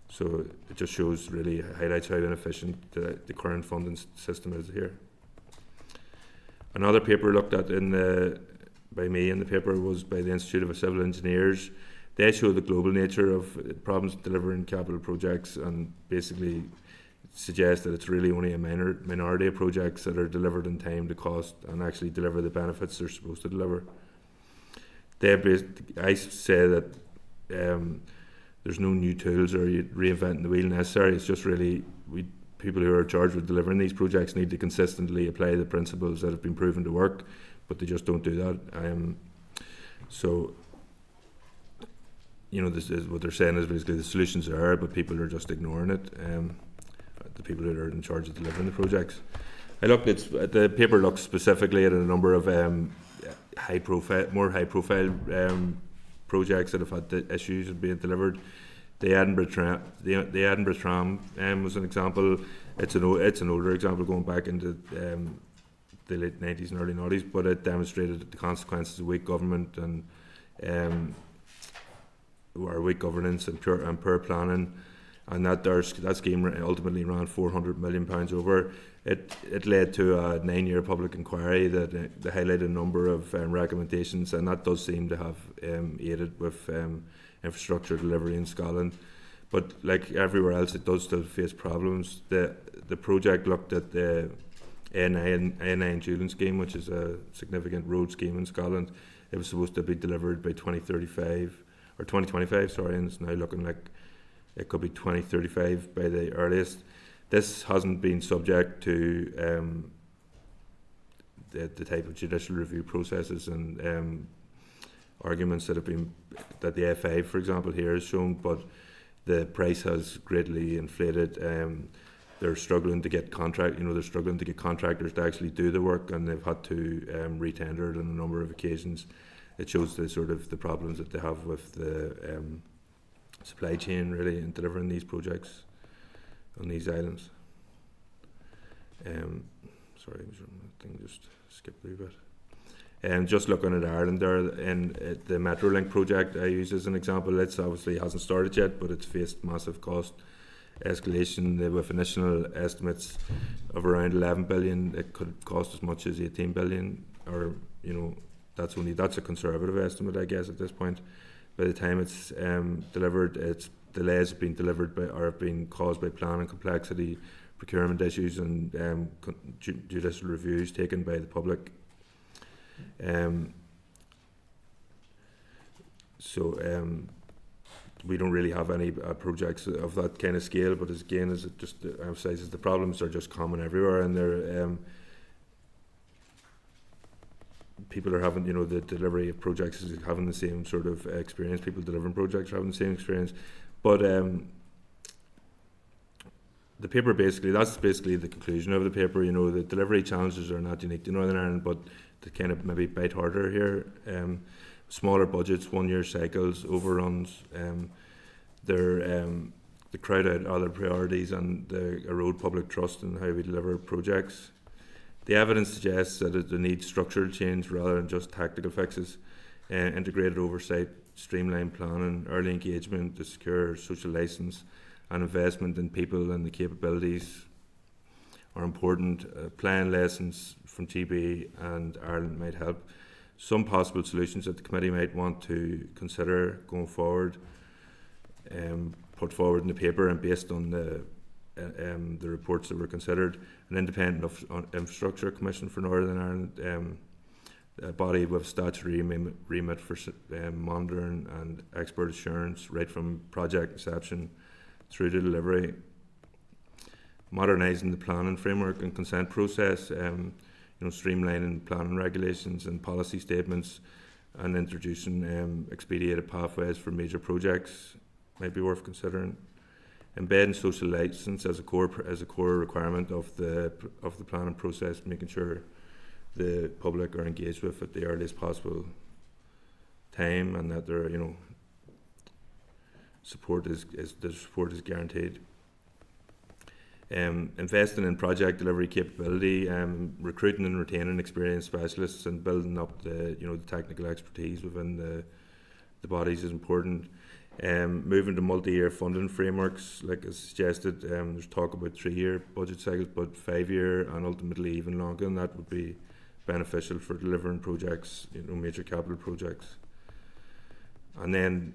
So it just highlights how inefficient the current funding system is here. Another paper looked at by me in the paper was by the Institute of Civil Engineers. They show the global nature of problems delivering capital projects, and basically suggest that it's really only a minority of projects that are delivered in time to cost and actually deliver the benefits they're supposed to deliver. I say that there's no new tools or reinventing the wheel necessary. It's just really people who are charged with delivering these projects need to consistently apply the principles that have been proven to work, but they just don't do that. So this is what they're saying is basically the solutions are there, but people are just ignoring it. The people that are in charge of delivering the projects. The paper looks specifically at a number of more high profile projects that have had the issues of being delivered. The Edinburgh tram was an example. It's an older example going back into the late 90s and early 90s, but it demonstrated the consequences of weak government and weak governance and poor planning. And that scheme ultimately ran £400 million over. It led to a 9-year public inquiry that highlighted a number of recommendations, and that does seem to have aided with infrastructure delivery in Scotland. But like everywhere else, it does still face problems. The project looked at the A9 Julian scheme, which is a significant road scheme in Scotland. It was supposed to be delivered by 2025, and it's now looking like it could be 2035 by the earliest. This hasn't been subject to the type of judicial review processes and arguments that the F5, for example, here has shown, but the price has greatly inflated. They're struggling to get contractors to actually do the work, and they've had to re-tender it on a number of occasions. It shows the problems that they have with the supply chain really in delivering these projects on these islands. Sorry, I think just skipped a wee bit. Just looking at Ireland there, and the Metrolink project I use as an example, it obviously hasn't started yet, but it's faced massive cost escalation with initial estimates of around 11 billion. It could cost as much as 18 billion, or that's a conservative estimate, I guess, at this point. By the time it's delivered, its delays have been have been caused by planning complexity, procurement issues, and judicial reviews taken by the public. We don't really have any projects of that kind of scale, but as it just emphasises, the problems are just common everywhere, and they're people are having, the delivery of projects is having the same sort of experience. People delivering projects are having the same experience. But the paper that's basically the conclusion of the paper. The delivery challenges are not unique to Northern Ireland, but they kind of maybe bite harder here. Smaller budgets, 1-year cycles, overruns, they crowd out other priorities and they erode public trust in how we deliver projects. The evidence suggests that it needs structural change rather than just tactical fixes. Integrated oversight, streamlined planning, early engagement, to secure social licence, and investment in people and the capabilities are important. Applying lessons from GB and Ireland might help. Some possible solutions that the committee might want to consider going forward, put forward in the paper and based on the reports that were considered. An independent infrastructure commission for Northern Ireland, a body with statutory remit for monitoring and expert assurance right from project inception through to delivery. Modernising the planning framework and consent process, streamlining planning regulations and policy statements, and introducing expedited pathways for major projects might be worth considering. Embedding social license as a core requirement of the planning process, making sure the public are engaged with at the earliest possible time, and that their support is guaranteed. Investing in project delivery capability, recruiting and retaining experienced specialists, and building up the technical expertise within the bodies is important. Moving to multi-year funding frameworks, like as suggested, there's talk about 3-year budget cycles, but 5-year and ultimately even longer, and that would be beneficial for delivering projects, major capital projects. And then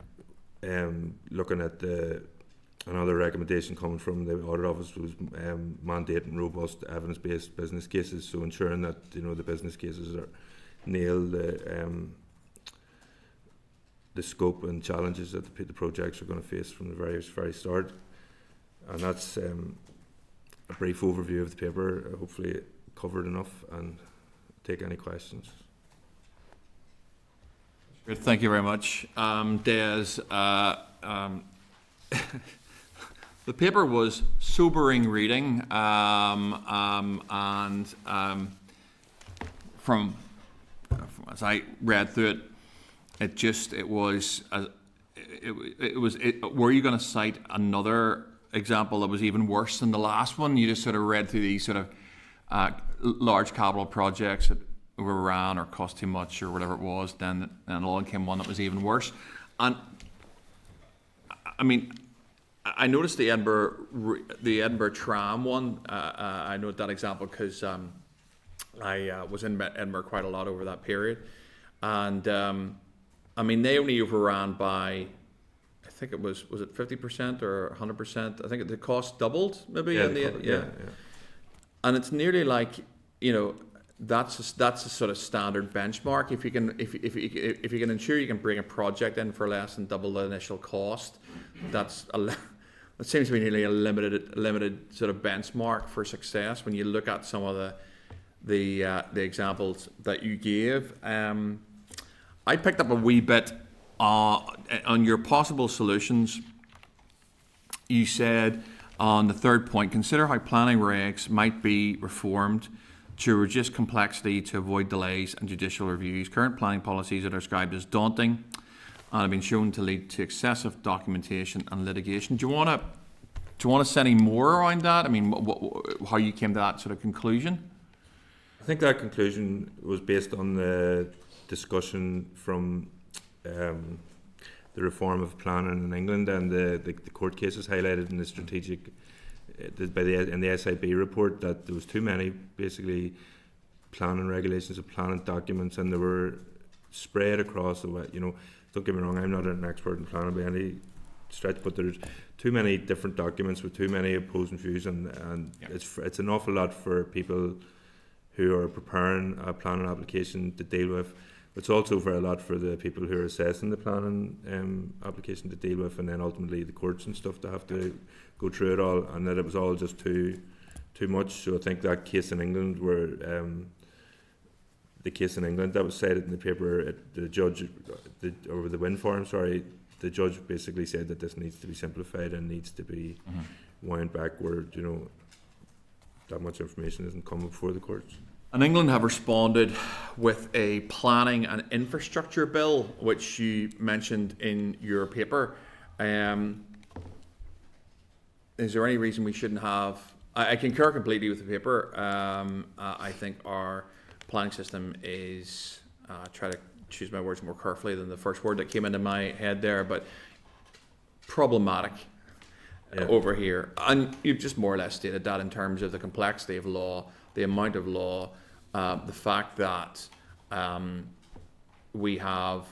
looking at another recommendation coming from the Audit Office was mandating robust evidence-based business cases, so ensuring that the business cases nail the scope and challenges that the projects are going to face from the very start. And that's a brief overview of the paper. Hopefully it covered enough, and take any questions. Good, thank you very much. Des, the paper was sobering reading, and from as I read through it, it was. Were you going to cite another example that was even worse than the last one? You just sort of read through these sort of large capital projects that overran or cost too much or whatever it was. Then along came one that was even worse. And I mean, I noticed the Edinburgh tram one. I note that example because I was in Edinburgh quite a lot over that period, and I mean, they only overran by, I think it was it 50% or 100%? I think the cost doubled maybe. Yeah. And it's nearly like, that's a sort of standard benchmark. If you can ensure you can bring a project in for less than double the initial cost, that seems to be nearly a limited sort of benchmark for success when you look at some of the examples that you gave. I picked up a wee bit on your possible solutions. You said on the third point, consider how planning regs might be reformed to reduce complexity, to avoid delays and judicial reviews. Current planning policies are described as daunting and have been shown to lead to excessive documentation and litigation. Do you want to say any more around that? I mean, how you came to that sort of conclusion? I think that conclusion was based on the discussion from the reform of planning in England and the court cases highlighted in the strategic in the SIB report, that there was too many basically planning regulations and planning documents, and they were spread across the way. Don't get me wrong, I'm not an expert in planning by any stretch, but there's too many different documents with too many opposing views, and it's an awful lot for people who are preparing a planning application to deal with. It's also very a lot for the people who are assessing the planning application to deal with, and then ultimately the courts and stuff to have to go through it all, and that it was all just too much. So I think that case in England, where the case in England that was cited in the paper, the judge, over the wind farm, the judge basically said that this needs to be simplified and needs to be wound back, where that much information isn't coming before the courts. And England have responded with a planning and infrastructure bill, which you mentioned in your paper. Is there any reason we shouldn't have? I concur completely with the paper. I think our planning system is, try to choose my words more carefully than the first word that came into my head there, but problematic over here. And you've just more or less stated that in terms of the complexity of law, the amount of law, the fact that we have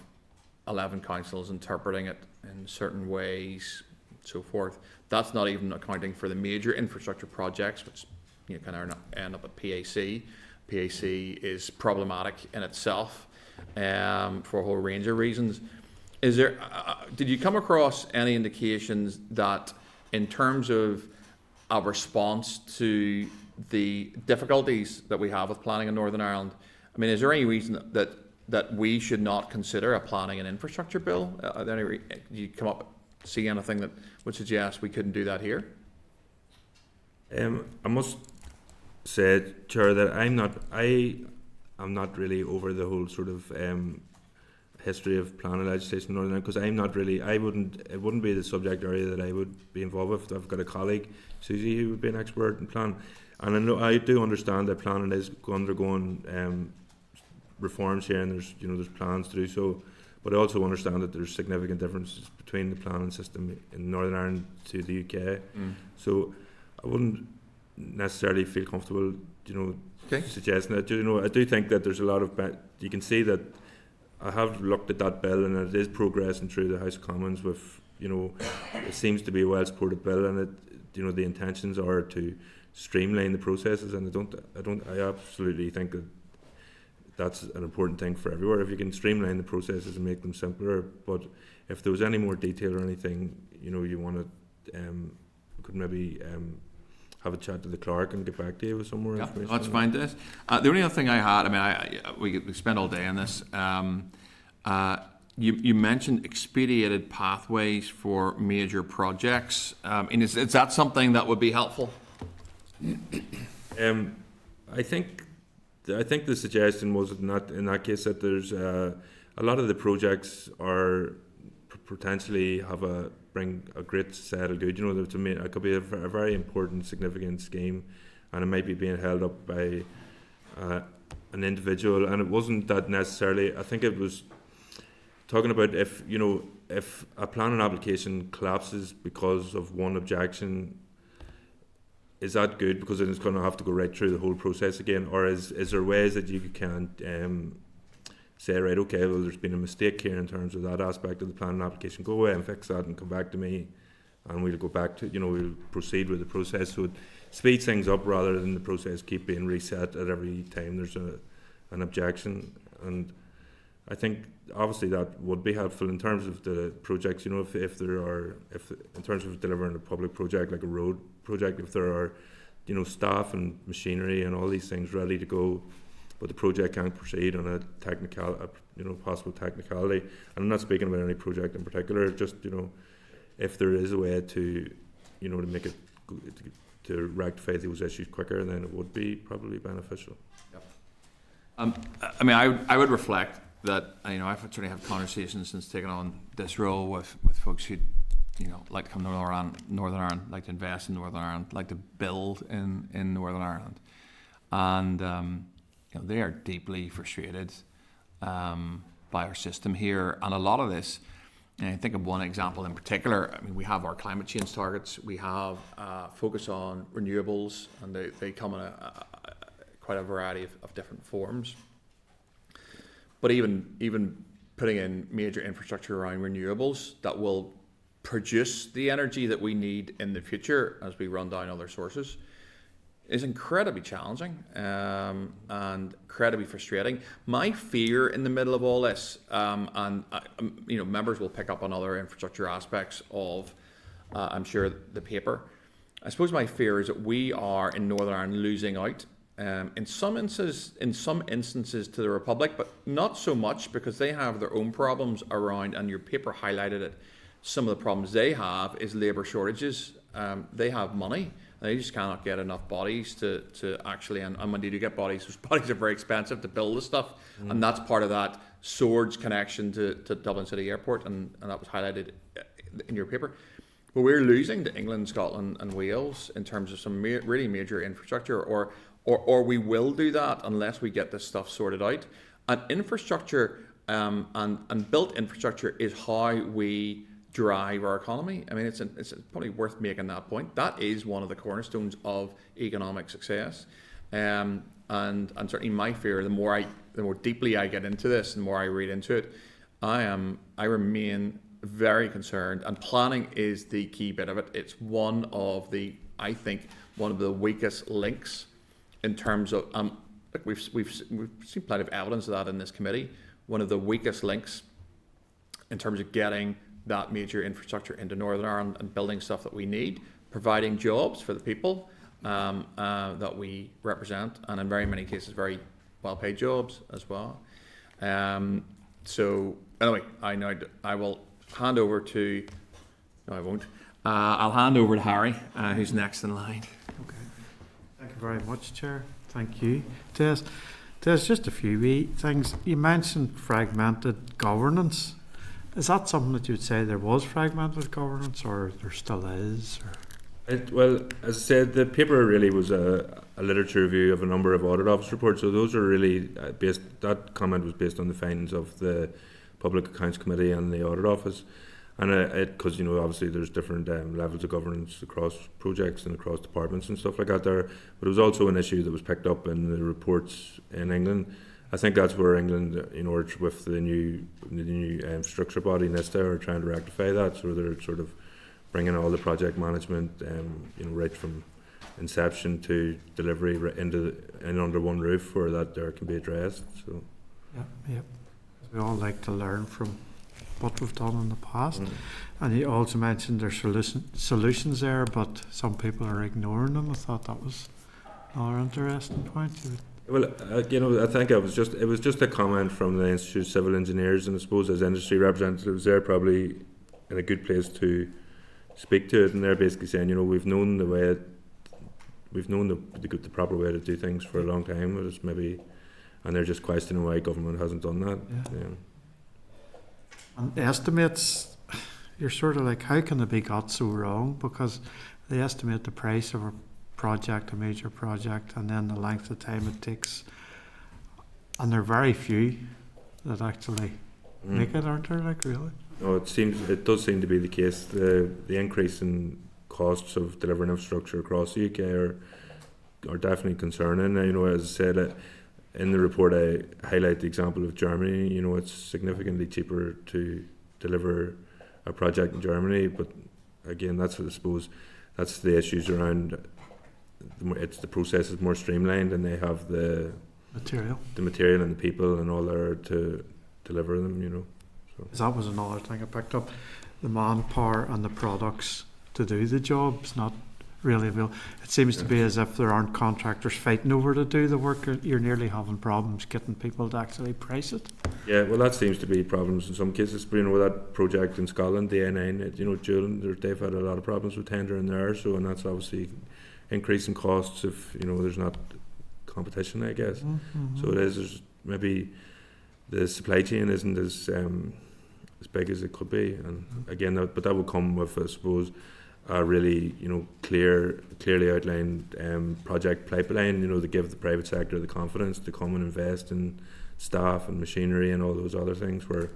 11 councils interpreting it in certain ways, so forth. That's not even accounting for the major infrastructure projects, which kind of end up at PAC. PAC is problematic in itself for a whole range of reasons. Is there? Did you come across any indications that, in terms of a response to the difficulties that we have with planning in Northern Ireland, I mean, is there any reason that that we should not consider a planning and infrastructure bill? Do you come up, see anything that would suggest we couldn't do that here? I must say, Chair, that I'm not really over the whole sort of history of planning legislation in Northern Ireland, because I'm not really, it wouldn't be the subject area that I would be involved with. I've got a colleague, Susie, who would be an expert in planning, and I do understand that planning is undergoing reforms here, and there's plans to do so, but I also understand that there's significant differences between the planning system in Northern Ireland to the UK. So I wouldn't necessarily feel comfortable, suggesting that. I do think that there's a lot of, you can see that I have looked at that bill, and it is progressing through the House of Commons with, it seems to be a well-supported bill, and the intentions are to streamline the processes, and I absolutely think that that's an important thing for everywhere. If you can streamline the processes and make them simpler, but if there was any more detail or anything, you want to, could maybe have a chat to the clerk and get back to you with some more information. Let's find this. The only other thing I had, we spent all day on this. You mentioned expedited pathways for major projects. Is that something that would be helpful? I think the suggestion was in that case that there's a lot of the projects are potentially bring a great set of good. It could be a very important, significant scheme, and it might be being held up by an individual. And it wasn't that necessarily. I think it was talking about if a planning application collapses because of one objection. Is that good because then it's going to have to go right through the whole process again, or is there ways that you can say, right, okay, well, there's been a mistake here in terms of that aspect of the planning application, go away and fix that and come back to me, and we'll go back to, we'll proceed with the process. So it speeds things up rather than the process keep being reset at every time there's an objection. And I think obviously that would be helpful in terms of the projects, if in terms of delivering a public project like a road project, if there are, staff and machinery and all these things ready to go, but the project can't proceed on a possible technicality. And I'm not speaking about any project in particular, just, if there is a way to, to make it, to rectify those issues quicker, then it would be probably beneficial. Yep. I would reflect that, I've certainly had conversations since taking on this role with folks who, like to come to Northern Ireland, like to invest in Northern Ireland, like to build in Northern Ireland. And, they are deeply frustrated by our system here. And a lot of this, and I think of one example in particular, we have our climate change targets, we have focus on renewables, and they come in quite a variety of different forms. But even putting in major infrastructure around renewables that will produce the energy that we need in the future as we run down other sources is incredibly challenging and incredibly frustrating. My fear in the middle of all this, members will pick up on other infrastructure aspects of, I'm sure, the paper. I suppose my fear is that we are in Northern Ireland losing out in some instances to the Republic, but not so much because they have their own problems around, and your paper highlighted it. Some of the problems they have is labour shortages. They have money. They just cannot get enough bodies to actually, and when they do get bodies, those bodies are very expensive to build this stuff. And that's part of that Swords connection to Dublin City Airport, and that was highlighted in your paper. But we're losing to England, Scotland and Wales in terms of some really major infrastructure, or we will do that unless we get this stuff sorted out. And infrastructure and built infrastructure is how we drive our economy. It's probably worth making that point. That is one of the cornerstones of economic success. And certainly my fear, the more deeply I get into this, the more I read into it, I remain very concerned. And planning is the key bit of it. It's one of the weakest links in terms of we've seen plenty of evidence of that in this committee. One of the weakest links in terms of getting that major infrastructure into Northern Ireland and building stuff that we need, providing jobs for the people that we represent, and in very many cases very well-paid jobs as well. So anyway, I will hand over to. No, I won't. I'll hand over to Harry, who's next in line. Okay. Thank you very much, Chair. Thank you, Des. There's just a few wee things. You mentioned fragmented governance. Is that something that you'd say there was fragmented governance, or there still is? Or? Well, as I said, the paper really was a literature review of a number of audit office reports. So those are really based. That comment was based on the findings of the Public Accounts Committee and the Audit Office, and because obviously there's different levels of governance across projects and across departments and stuff like that there. But it was also an issue that was picked up in the reports in England. I think that's where England, with the new infrastructure body NISTA, are trying to rectify that. So they're sort of bringing all the project management, right from inception to delivery in under one roof, where that there can be addressed. So Yeah. We all like to learn from what we've done in the past. And you also mentioned there's solutions there, but some people are ignoring them. I thought that was another interesting point. Well, I think it was just a comment from the Institute of Civil Engineers, and I suppose as industry representatives, they're probably in a good place to speak to it, and they're basically saying, we've known the proper way to do things for a long time, but it's maybe, and they're just questioning why government hasn't done that. Yeah. And estimates, you're sort of like, how can they be got so wrong? Because they estimate the price of a major project, and then the length of time it takes. And there are very few that actually make it, aren't there? Like, really? No, it does seem to be the case. The increase in costs of delivering infrastructure across the UK are definitely concerning. As I said, in the report I highlight the example of Germany. It's significantly cheaper to deliver a project in Germany, but again, that's what I suppose that's the issues around. The process is more streamlined, and they have the material and the people and all there to deliver them. So that was another thing I picked up: the manpower and the products to do the job's not really available. It seems to be as if there aren't contractors fighting over to do the work. You're nearly having problems getting people to actually price it. Yeah, well, that seems to be problems in some cases. But with that project in Scotland, the A9, Julian, they've had a lot of problems with tendering there. So, and that's obviously increasing costs if there's not competition, I guess. So it is. There's maybe the supply chain isn't as big as it could be, and again, but that will come with, I suppose, a really clearly outlined project pipeline. To give the private sector the confidence to come and invest in staff and machinery and all those other things. Where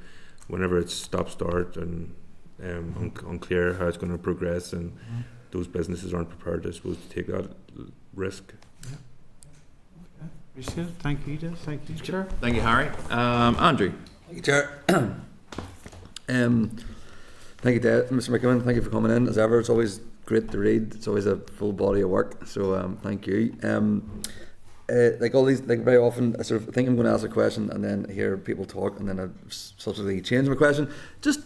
whenever it's stop-start and unclear how it's going to progress, and those businesses aren't prepared, I suppose, to take that risk. Yeah. Okay. Appreciate it. Thank you, Des. Thank you, Chair. Thank you, Harry. Andrew. Thank you, Chair. Thank you, Mr. McKibbin. Thank you for coming in. As ever, it's always great to read. It's always a full body of work. So thank you. Very often, I sort of think I'm going to ask a question and then hear people talk, and then I subsequently change my question. Just,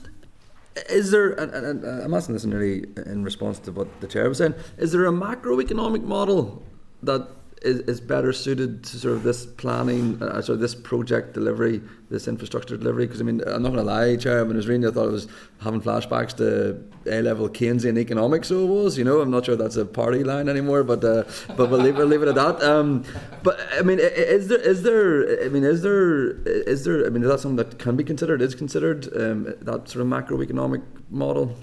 is there, and I'm asking this in response to what the Chair was saying, is there a macroeconomic model that is better suited to sort of this planning, sort of this project delivery, this infrastructure delivery? Because I'm not going to lie, Chair, when I was reading, I thought I was having flashbacks to A-level Keynesian economics. So it was, I'm not sure that's a party line anymore, but we'll leave it at that. But is that something that can be considered? Is considered that sort of macroeconomic model?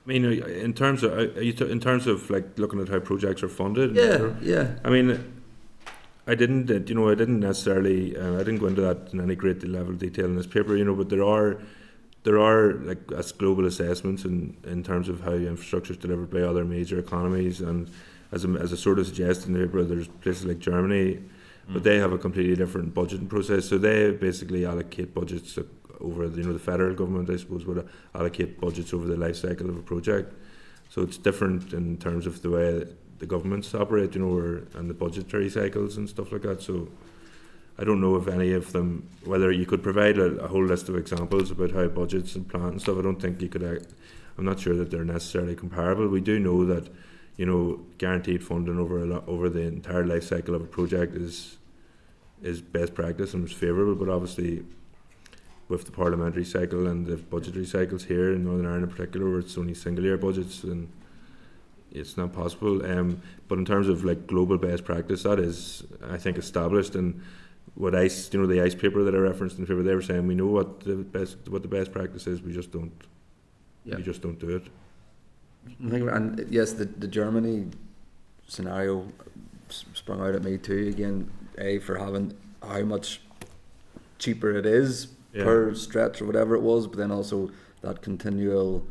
In terms of like looking at how projects are funded. Yeah. I didn't necessarily. I didn't go into that in any great level of detail in this paper. But there are like as global assessments in terms of how infrastructure is delivered by other major economies, and as a sort of suggested in the paper, there's places like Germany, but they have a completely different budgeting process. So they basically allocate budgets over the federal government, I suppose, would allocate budgets over the life cycle of a project. So it's different in terms of the way the governments operate, and the budgetary cycles and stuff like that. So I don't know if any of them, whether you could provide a whole list of examples about how budgets and plans and stuff. I don't think you could. I'm not sure that they're necessarily comparable. We do know that guaranteed funding over the entire life cycle of a project is is best practice and was favourable, but obviously with the parliamentary cycle and the budgetary cycles here in Northern Ireland in particular, where it's only single year budgets, and it's not possible. But in terms of like global best practice, that is, I think, established. And what ICE, the ICE paper that I referenced in the paper, they were saying we know what the best practice is. We just don't. Yeah. We just don't do it. And yes, the Germany scenario sprung out at me too. Again, for having how much cheaper it is per stretch or whatever it was, but then also that continual.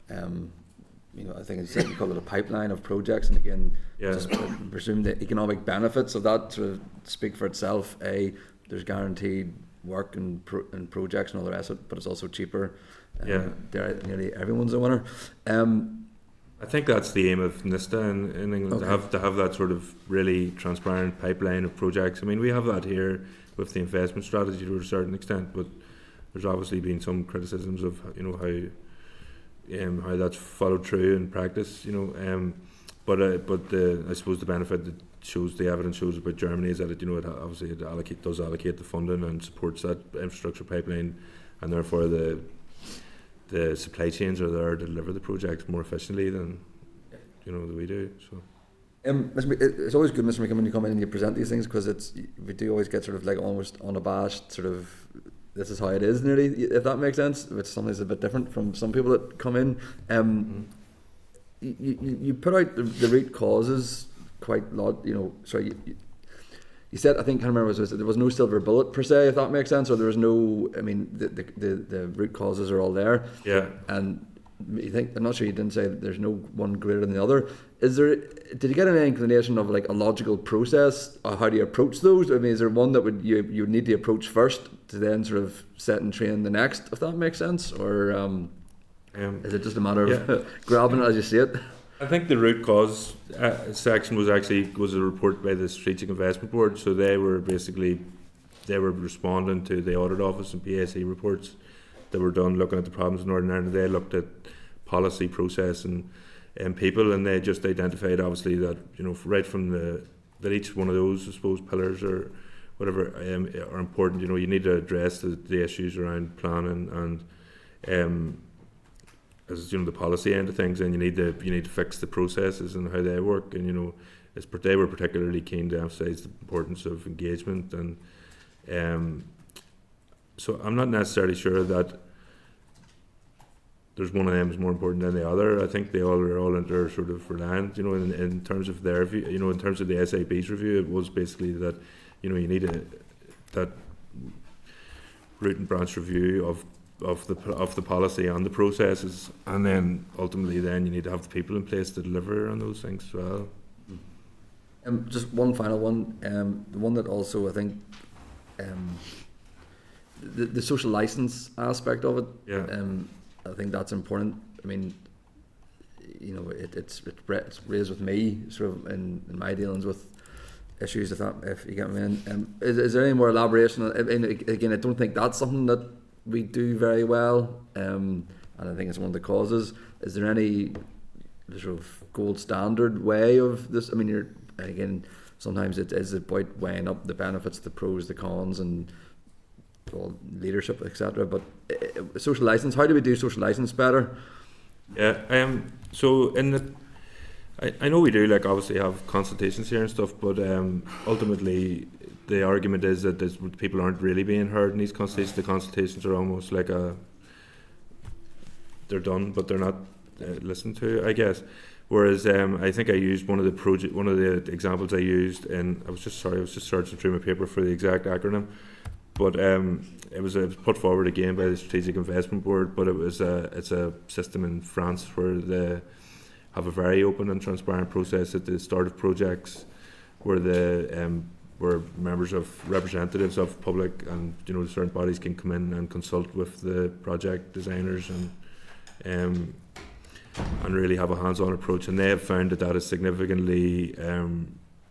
I think as you said, you call it a pipeline of projects, and again, just presume the economic benefits of that sort of speak for itself. There's guaranteed work and projects and all the rest of it, but it's also cheaper. Nearly everyone's a winner. I think that's the aim of NISTA in England, to have that sort of really transparent pipeline of projects. I mean, we have that here with the investment strategy to a certain extent, but there's obviously been some criticisms of how that's followed through in practice. But I suppose the benefit that the evidence shows about Germany is that it does allocate the funding and supports that infrastructure pipeline, and therefore the supply chains are there to deliver the projects more efficiently than than we do. So. It's always good, Mr. McKibbin, when you come in and you present these things, because we do always get sort of like almost unabashed sort of, this is how it is nearly, if that makes sense, which sometimes is a bit different from some people that come in. You put out the root causes quite a lot, you said, I think, I can't remember, there was no silver bullet per se, if that makes sense, or there was no, I mean, the root causes are all there. Yeah. And you think, I'm not sure you didn't say that there's no one greater than the other. Did you get any inclination of like a logical process? Or how do you approach those? I mean, is there one that you would need to approach first to then sort of set and train the next, if that makes sense? Or is it just a matter of grabbing it as you see it? I think the root cause section was a report by the Strategic Investment Board. So they were responding to the Audit Office and PSE reports that were done looking at the problems in Northern Ireland. They looked at policy, process and people, and they just identified obviously that right from that each one of those, I suppose, pillars or whatever are important. You need to address the issues around planning and as the policy end of things, and you need to fix the processes and how they work. And they were particularly keen to emphasise the importance of engagement, and so I'm not necessarily sure that there's one of them is more important than the other. I think they all are sort of reliant. In terms of their view, in terms of the SAB's review, it was basically that you need that root and branch review of the policy and the processes, and then ultimately you need to have the people in place to deliver on those things as well. Just one final one, the one that also I think the social license aspect of it. I think that's important. I mean, it's raised with me sort of in my dealings with issues, if you get me in. Is there any more elaboration? Again, I don't think that's something that we do very well, and I think it's one of the causes. Is there any sort of gold standard way of this? I mean, again, sometimes it is about weighing up the benefits, the pros, the cons, and leadership, etc. But social license, how do we do social license better? So I know we do obviously have consultations here and stuff, but ultimately the argument is that people aren't really being heard in these consultations. The consultations are almost like they're done, but they're not listened to, I guess. Whereas I think I used one of the examples I used, and I was just searching through my paper for the exact acronym. But it was put forward again by the Strategic Investment Board. But it's a system in France where they have a very open and transparent process at the start of projects, where where representatives of public and certain bodies can come in and consult with the project designers and really have a hands-on approach. And they have found that has significantly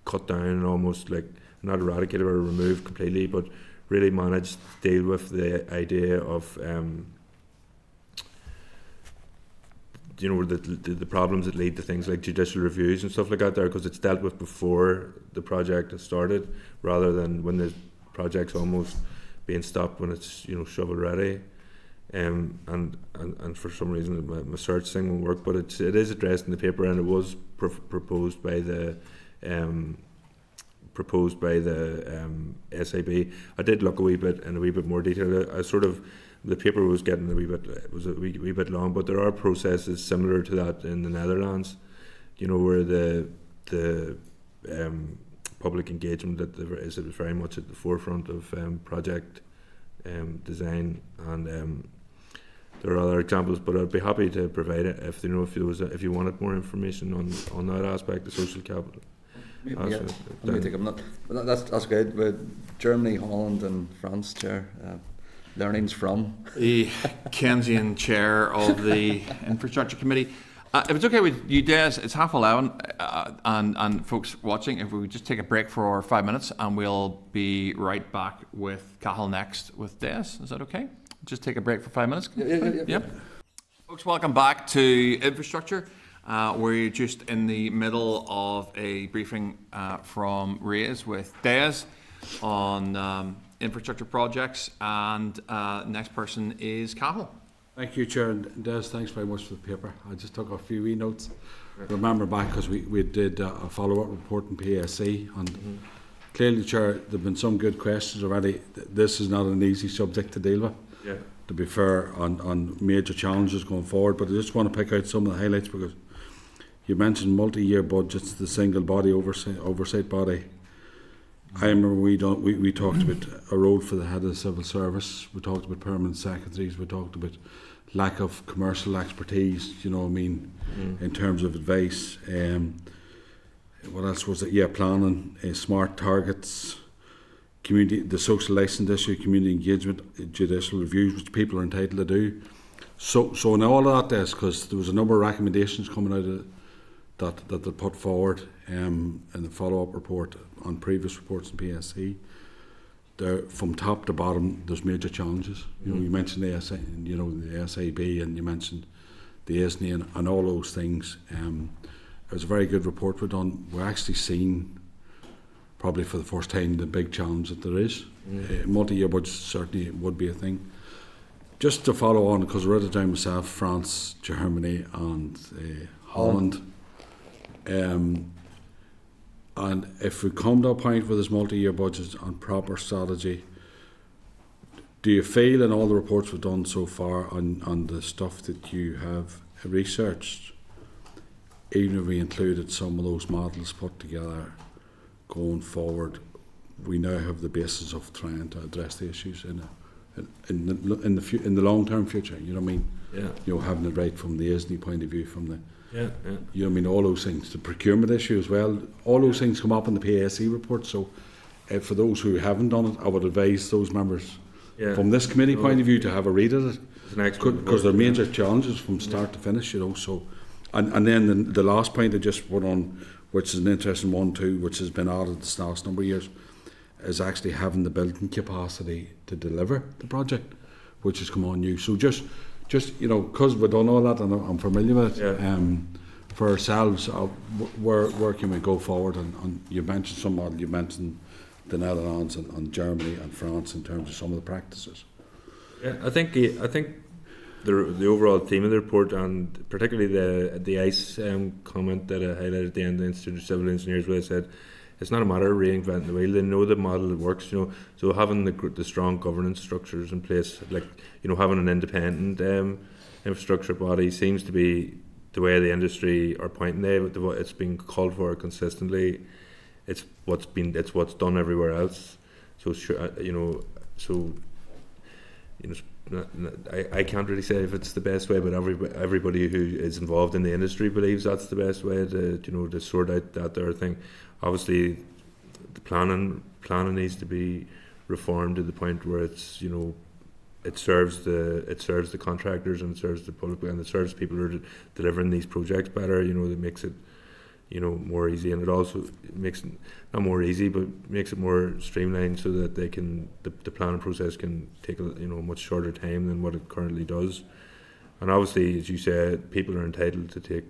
cut down and almost not eradicated or removed completely, but really managed to deal with the idea of the problems that lead to things like judicial reviews and stuff like that there, because it's dealt with before the project has started, rather than when the projects almost being stopped when it's, you know, shovel ready. And for some reason my search thing won't work, but it is addressed in the paper, and it was proposed by the SAB. I did look a wee bit more detail. I sort of, the paper was getting a wee bit long, but there are processes similar to that in the Netherlands, you know, where the public engagement is very much at the forefront of project design, and there are other examples, but I'd be happy to provide it if you wanted more information on that aspect of social capital. That's good. With Germany, Holland, and France, Chair, learnings from the Keynesian chair of the Infrastructure Committee. If it's okay with you, Des, it's 11:30, and folks watching, if we would just take a break for 5 minutes, and we'll be right back with Cathal next with Des. Is that okay? Just take a break for 5 minutes. Yeah. Folks, welcome back to Infrastructure. We're just in the middle of a briefing from RAISE with Des on infrastructure projects, and next person is Cathal. Thank you, Chair. And Des, thanks very much for the paper. I just took a few wee notes. Remember back, because we did a follow-up report in PSC, and clearly, Chair, there have been some good questions already. This is not an easy subject to deal with. Yeah. To be fair, on major challenges going forward, but I just want to pick out some of the highlights, because you mentioned multi-year budgets, the single body oversight body. I remember we talked about a role for the head of the civil service. We talked about permanent secretaries. We talked about lack of commercial expertise. You know what I mean, in terms of advice. What else was it? Yeah, planning, smart targets, community, the social licence issue, community engagement, judicial reviews, which people are entitled to do. So in all of that, because there was a number of recommendations coming out of that they put forward in the follow-up report on previous reports in PSC. There, from top to bottom, there's major challenges. You know, you mentioned the SAB, and you mentioned the ISNI, and all those things. It was a very good report we've done. We're actually seeing, probably for the first time, the big challenge that there is. Multi-year budgets certainly would be a thing. Just to follow on, because I wrote it down myself, France, Germany, and Holland. And if we come to a point where there's multi-year budgets and proper strategy, do you feel in all the reports we've done so far on the stuff that you have researched, even if we included some of those models put together going forward, we now have the basis of trying to address the issues in the long-term future? You know what I mean? Yeah. You know, having it right from the ISNI point of view, from the Yeah. you know what I mean, all those things, the procurement issue as well, all those things come up in the PSC report. So for those who haven't done it, I would advise those members from this committee point of view to have a read of it, because there are major challenges from start to finish, you know. So and then the last point I just put on, which is an interesting one too, which has been added this last number of years, is actually having the building capacity to deliver the project, which has come on new. So just you know, because we've done all that and I'm familiar with it, for ourselves, where can we go forward? And you mentioned some model, you mentioned the Netherlands and Germany and France in terms of some of the practices. Yeah, I think the overall theme of the report, and particularly the ICE comment that I highlighted at the end, the Institute of Civil Engineers, where I said it's not a matter of reinventing the wheel. They know the model that works, you know. So having the strong governance structures in place, like, you know, having an independent infrastructure body seems to be the way the industry are pointing there. It's been called for consistently. It's what's done everywhere else. So I can't really say if it's the best way, but everybody who is involved in the industry believes that's the best way to sort out that other thing. Obviously, the planning needs to be reformed to the point where it's, you know, it serves the contractors and it serves the public and it serves people who are delivering these projects better. You know, that makes it, you know, more easy, and it also makes it not more easy, but makes it more streamlined so that they can the planning process can take a much shorter time than what it currently does. And obviously, as you said, people are entitled to take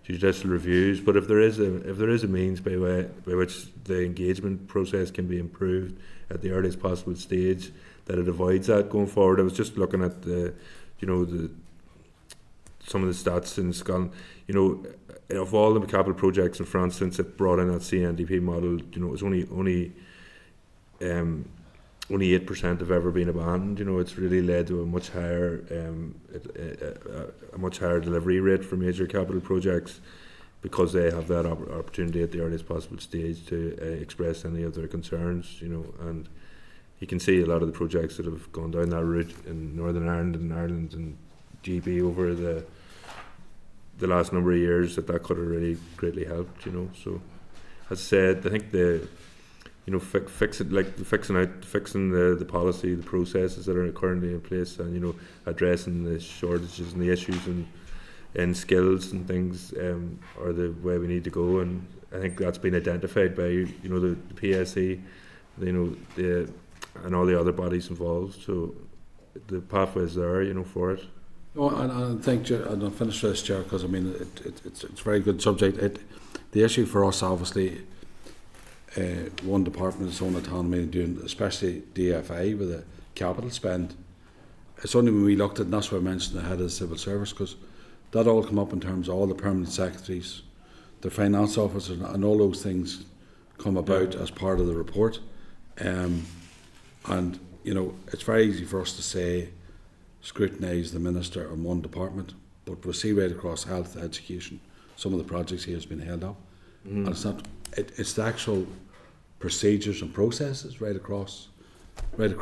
judicial reviews. But if there is a means by which the engagement process can be improved at the earliest possible stage, that it avoids that going forward. I was just looking at some of the stats in Scotland. Of all the capital projects in France since it brought in that CNDP model, it was only 8% have ever been abandoned. It's really led to a much higher delivery rate for major capital projects, because they have that opportunity at the earliest possible stage to express any of their concerns. And you can see a lot of the projects that have gone down that route in Northern Ireland and GB over the last number of years, that could have really greatly helped. So, as I said, I think fixing the policy, the processes that are currently in place, and addressing the shortages and the issues in skills and things are the way we need to go. And I think that's been identified by the PSE, and all the other bodies involved. So the pathway is there, for it. No, and I think, and I'll finish this, Chair, because I mean it's a very good subject. The issue for us, obviously, one department its own autonomy, doing especially DFI with the capital spend. It's only when we looked at, and that's why I mentioned the head of the civil service, because that all come up in terms of all the permanent secretaries, the finance officers, and all those things come about as part of the report. And it's very easy for us to say scrutinise the minister in one department, but we see right across health, education, some of the projects here has been held up, and it's not. It's the actual procedures and processes right across. From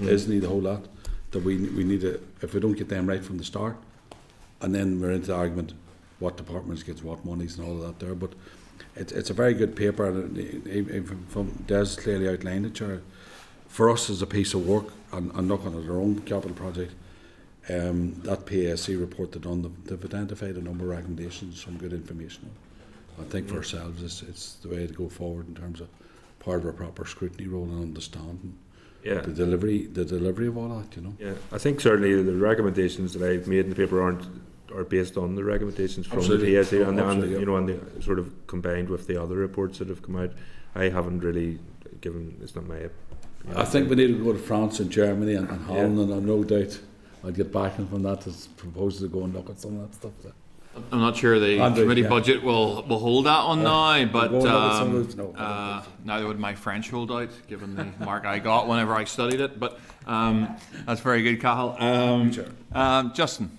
ISNI, the whole lot, that we need to. If we don't get them right from the start, and then we're into the argument what departments gets what monies and all of that there, but. It's a very good paper, and from Des clearly outlined it. Chair. For us as a piece of work, and looking at our own capital project, that PSC report they've identified a number of recommendations, some good information. I think for ourselves, it's the way to go forward in terms of part of a proper scrutiny role and understanding the delivery of all that. Yeah, I think certainly the recommendations that I've made in the paper are based on the recommendations from the PSA, and the sort of combined with the other reports that have come out. I haven't really given. It's not my. I think we need to go to France and Germany and Holland, and I've no doubt I'll get backing from that to propose to go and look at some of that stuff. I'm not sure the committee budget will hold that on now, but neither would my French hold out, given the mark I got whenever I studied it. But that's very good, Cathal. Justin.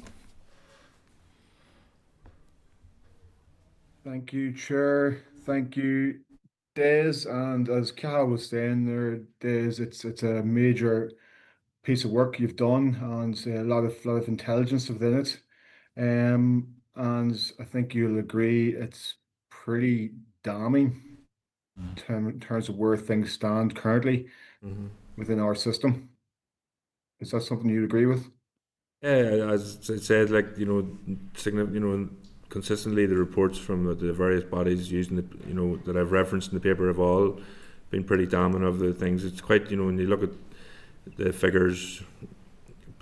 Thank you, Chair. Thank you, Des. And as Cathal was saying there, Des, it's a major piece of work you've done, and a lot of intelligence within it. And I think you'll agree it's pretty damning in terms of where things stand currently within our system. Is that something you'd agree with? Yeah, as I said, consistently the reports from the various bodies using that I've referenced in the paper have all been pretty damning of the things. It's quite, when you look at the figures,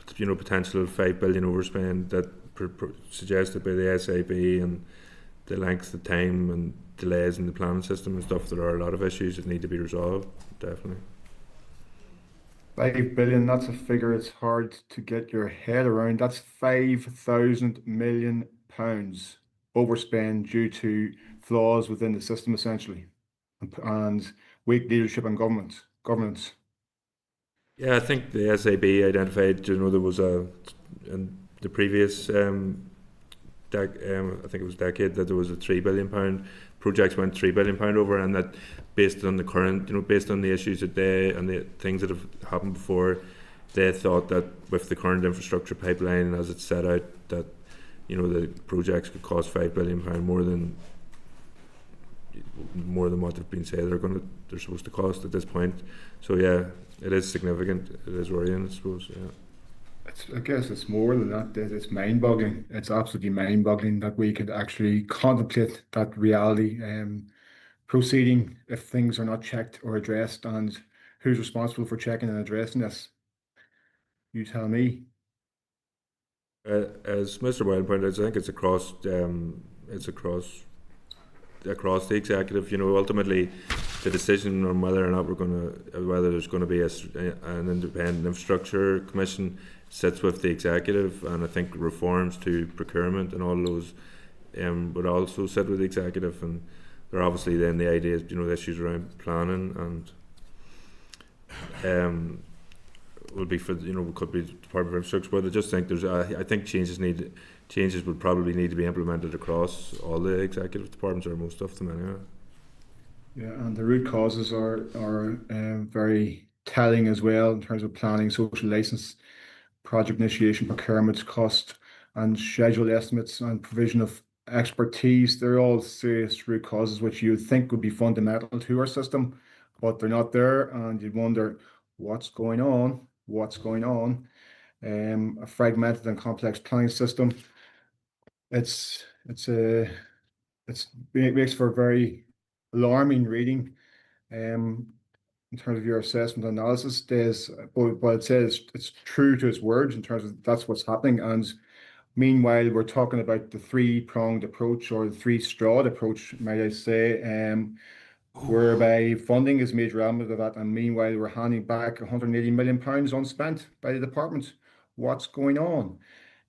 potential 5 billion overspend that suggested by the SAB, and the length of time and delays in the planning system and stuff. There are a lot of issues that need to be resolved, definitely. 5 billion, that's a figure it's hard to get your head around. That's 5,000 million pounds overspend due to flaws within the system, essentially, and weak leadership and governance. Yeah, I think the SAB identified, there was in the previous I think it was decade, that there was a £3 billion projects went £3 billion over, and that based on the current, based on the issues and the things that have happened before, they thought that with the current infrastructure pipeline as it's set out, that the projects could cost £5 billion more than what they've been said they're supposed to cost at this point. So yeah, it is significant. It is worrying, I suppose. Yeah. I guess it's more than that. It's mind-boggling. It's absolutely mind-boggling that we could actually contemplate that reality proceeding if things are not checked or addressed, and who's responsible for checking and addressing this? You tell me. As Mr. Boyle pointed out, I think it's across the executive. You know, ultimately, the decision on whether or not whether there's going to be an independent infrastructure commission sits with the executive, and I think reforms to procurement and all those would also sit with the executive. And there are obviously then the ideas, you know, the issues around planning and will be for, you know, could be Department of Infrastructure. But I just think I think changes would probably need to be implemented across all the executive departments, or most of them anyway. Yeah, and the root causes are very telling as well in terms of planning, social license, project initiation, procurement, cost, and schedule estimates, and provision of expertise. They're all serious root causes which you would think would be fundamental to our system, but they're not there, and you'd wonder what's going on. A fragmented and complex planning system. It makes for a very alarming reading. In terms of your assessment and analysis, but it says it's true to its words in terms of that's what's happening. And meanwhile, we're talking about the three-pronged approach, or the three-strawed approach, might I say, whereby funding is a major element of that, and meanwhile we're handing back £180 million unspent by the department. What's going on?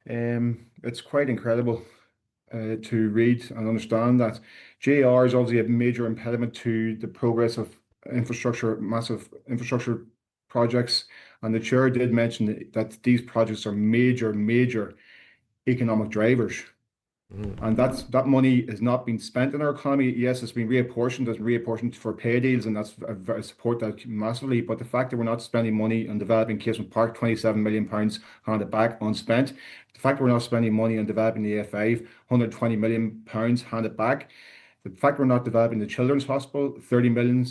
It's quite incredible to read and understand that JR is obviously a major impediment to the progress of massive infrastructure projects, and the chair did mention that these projects are major economic drivers. And that money is not being spent in our economy. Yes, it's been reapportioned for pay deals, and I support that massively. But the fact that we're not spending money on developing Casement Park, £27 million handed back unspent. The fact that we're not spending money on developing the A5, £120 million handed back. The fact we're not developing the Children's Hospital, £30 million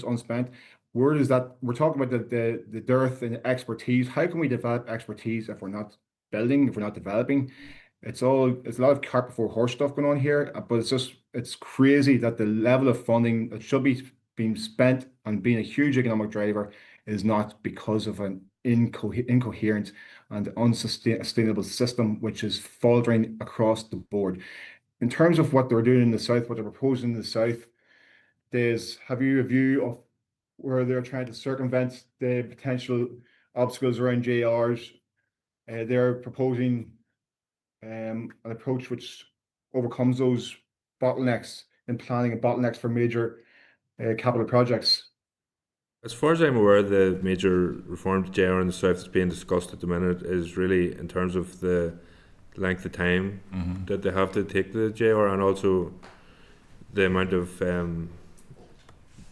unspent. Where is that? We're talking about the dearth in expertise. How can we develop expertise if we're not building, if we're not developing? It's a lot of cart before horse stuff going on here, but it's crazy that the level of funding that should be being spent on being a huge economic driver is not, because of an incoherent and unsustainable system which is faltering across the board. In terms of what they're doing in the south, what they're proposing in the south, have you a view of where they're trying to circumvent the potential obstacles around JRs? They're proposing an approach which overcomes those bottlenecks in planning and bottlenecks for major capital projects. As far as I'm aware, the major reform to JR in the south that's being discussed at the minute is really in terms of the length of time that they have to take the JR, and also the amount of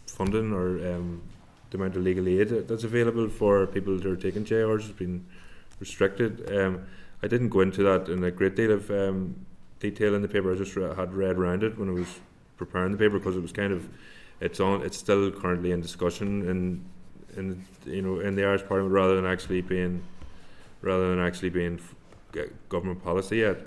funding or the amount of legal aid that's available for people who are taking JRs has been restricted. I didn't go into that in a great deal of detail in the paper. I just had read around it when I was preparing the paper, because it was kind of it's still currently in discussion in the Irish Parliament, rather than actually being government policy yet.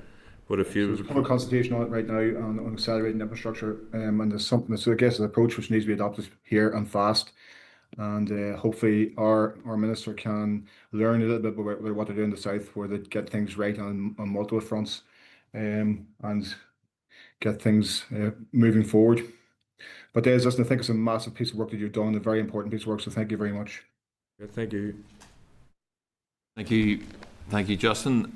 But if you there's a public consultation on it right now on accelerating infrastructure, and there's something. So I guess an approach which needs to be adopted here and fast. And hopefully our minister can learn a little bit about what they're doing in the south, where they get things right on multiple fronts, and get things moving forward. But Des, listen, I think it's a massive piece of work that you've done, a very important piece of work, so thank you very much. Yeah, thank you. Thank you, Justin,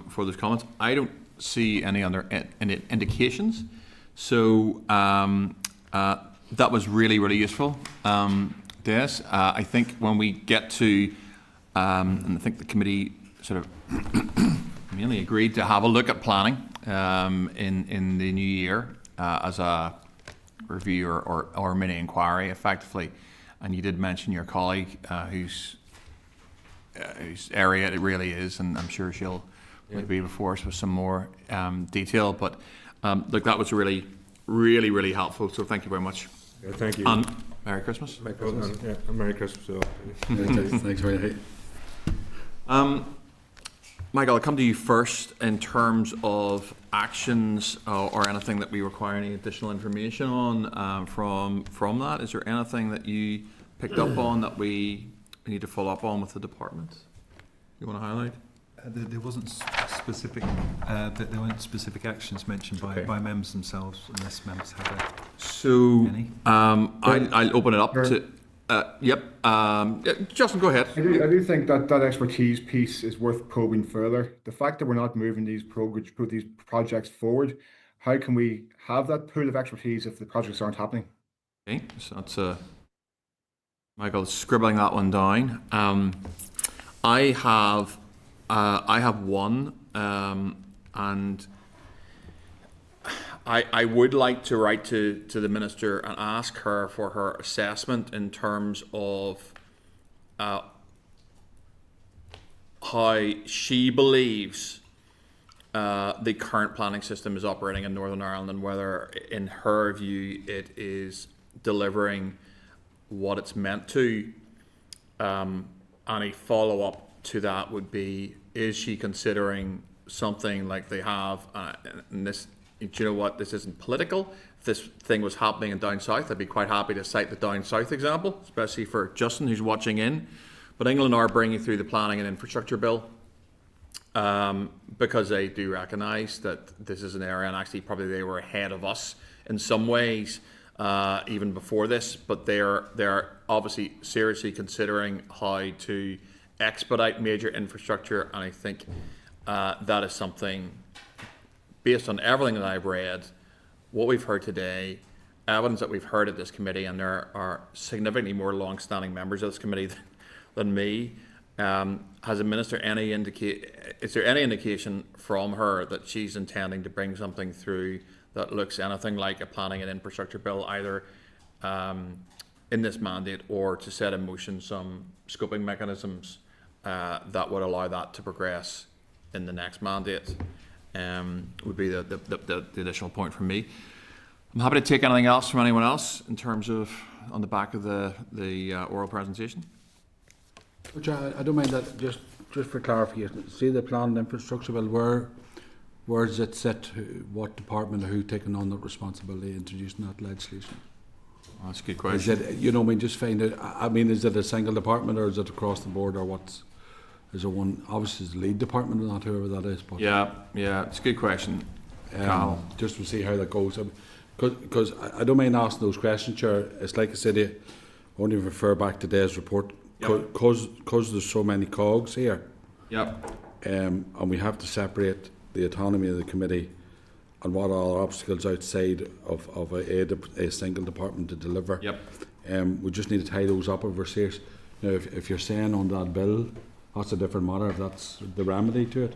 for those comments. I don't see any other indications, so that was really useful. Des, I think when we get to, and I think the committee sort of mainly agreed to have a look at planning in the new year as a review or mini inquiry, effectively. And you did mention your colleague whose area it really is, and I'm sure she'll be before us with some more detail. But look, that was really helpful. So thank you very much. Yeah, thank you. And Merry Christmas. Merry Christmas. Merry Christmas. Thanks very much. Michael, I'll come to you first in terms of actions or anything that we require any additional information on from that. Is there anything that you picked up on that we need to follow up on with the department you want to highlight? There wasn't specific, there weren't specific actions mentioned by members themselves, unless members have So, any. I'll open it up to. Justin, go ahead. I do think that expertise piece is worth probing further. The fact that we're not moving these projects forward, how can we have that pool of expertise if the projects aren't happening? Okay, so that's Michael's scribbling that one down. I have one, and I would like to write to the minister and ask her for her assessment in terms of how she believes the current planning system is operating in Northern Ireland, and whether, in her view, it is delivering what it's meant to. And a follow-up to that would be, is she considering something like they have, and this, do you know what, this isn't political. If this thing was happening in down south, I'd be quite happy to cite the down south example, especially for Justin, who's watching in. But England are bringing through the planning and infrastructure bill, because they do recognise that this is an area, and actually probably they were ahead of us in some ways, even before this, but they're obviously seriously considering how to expedite major infrastructure, and I think that is something, based on everything that I've read, what we've heard today, evidence that we've heard at this committee, and there are significantly more long-standing members of this committee than me. Has the minister is there any indication from her that she's intending to bring something through that looks anything like a planning and infrastructure bill, either in this mandate, or to set in motion some scoping mechanisms that would allow that to progress in the next mandate? Would be the additional point from me. I'm happy to take anything else from anyone else in terms of on the back of the oral presentation. Which I don't mind that, just for clarification. See the planned infrastructure bill, where is it set? What department or who taking on that responsibility introducing that legislation? Oh, that's a good question. Is it, just find out, is it a single department, or is it across the board, or is there one, obviously it's the lead department or not, whoever that is? But yeah, it's a good question. Just to see how that goes. Because I don't mind asking those questions, Chair. It's like I said, I only refer back to today's report, because there's so many cogs here. And we have to separate the autonomy of the committee and what are obstacles outside of a single department to deliver. We just need to tie those up if we're serious. Now, if you're saying on that bill, that's a different matter. If that's the remedy to it,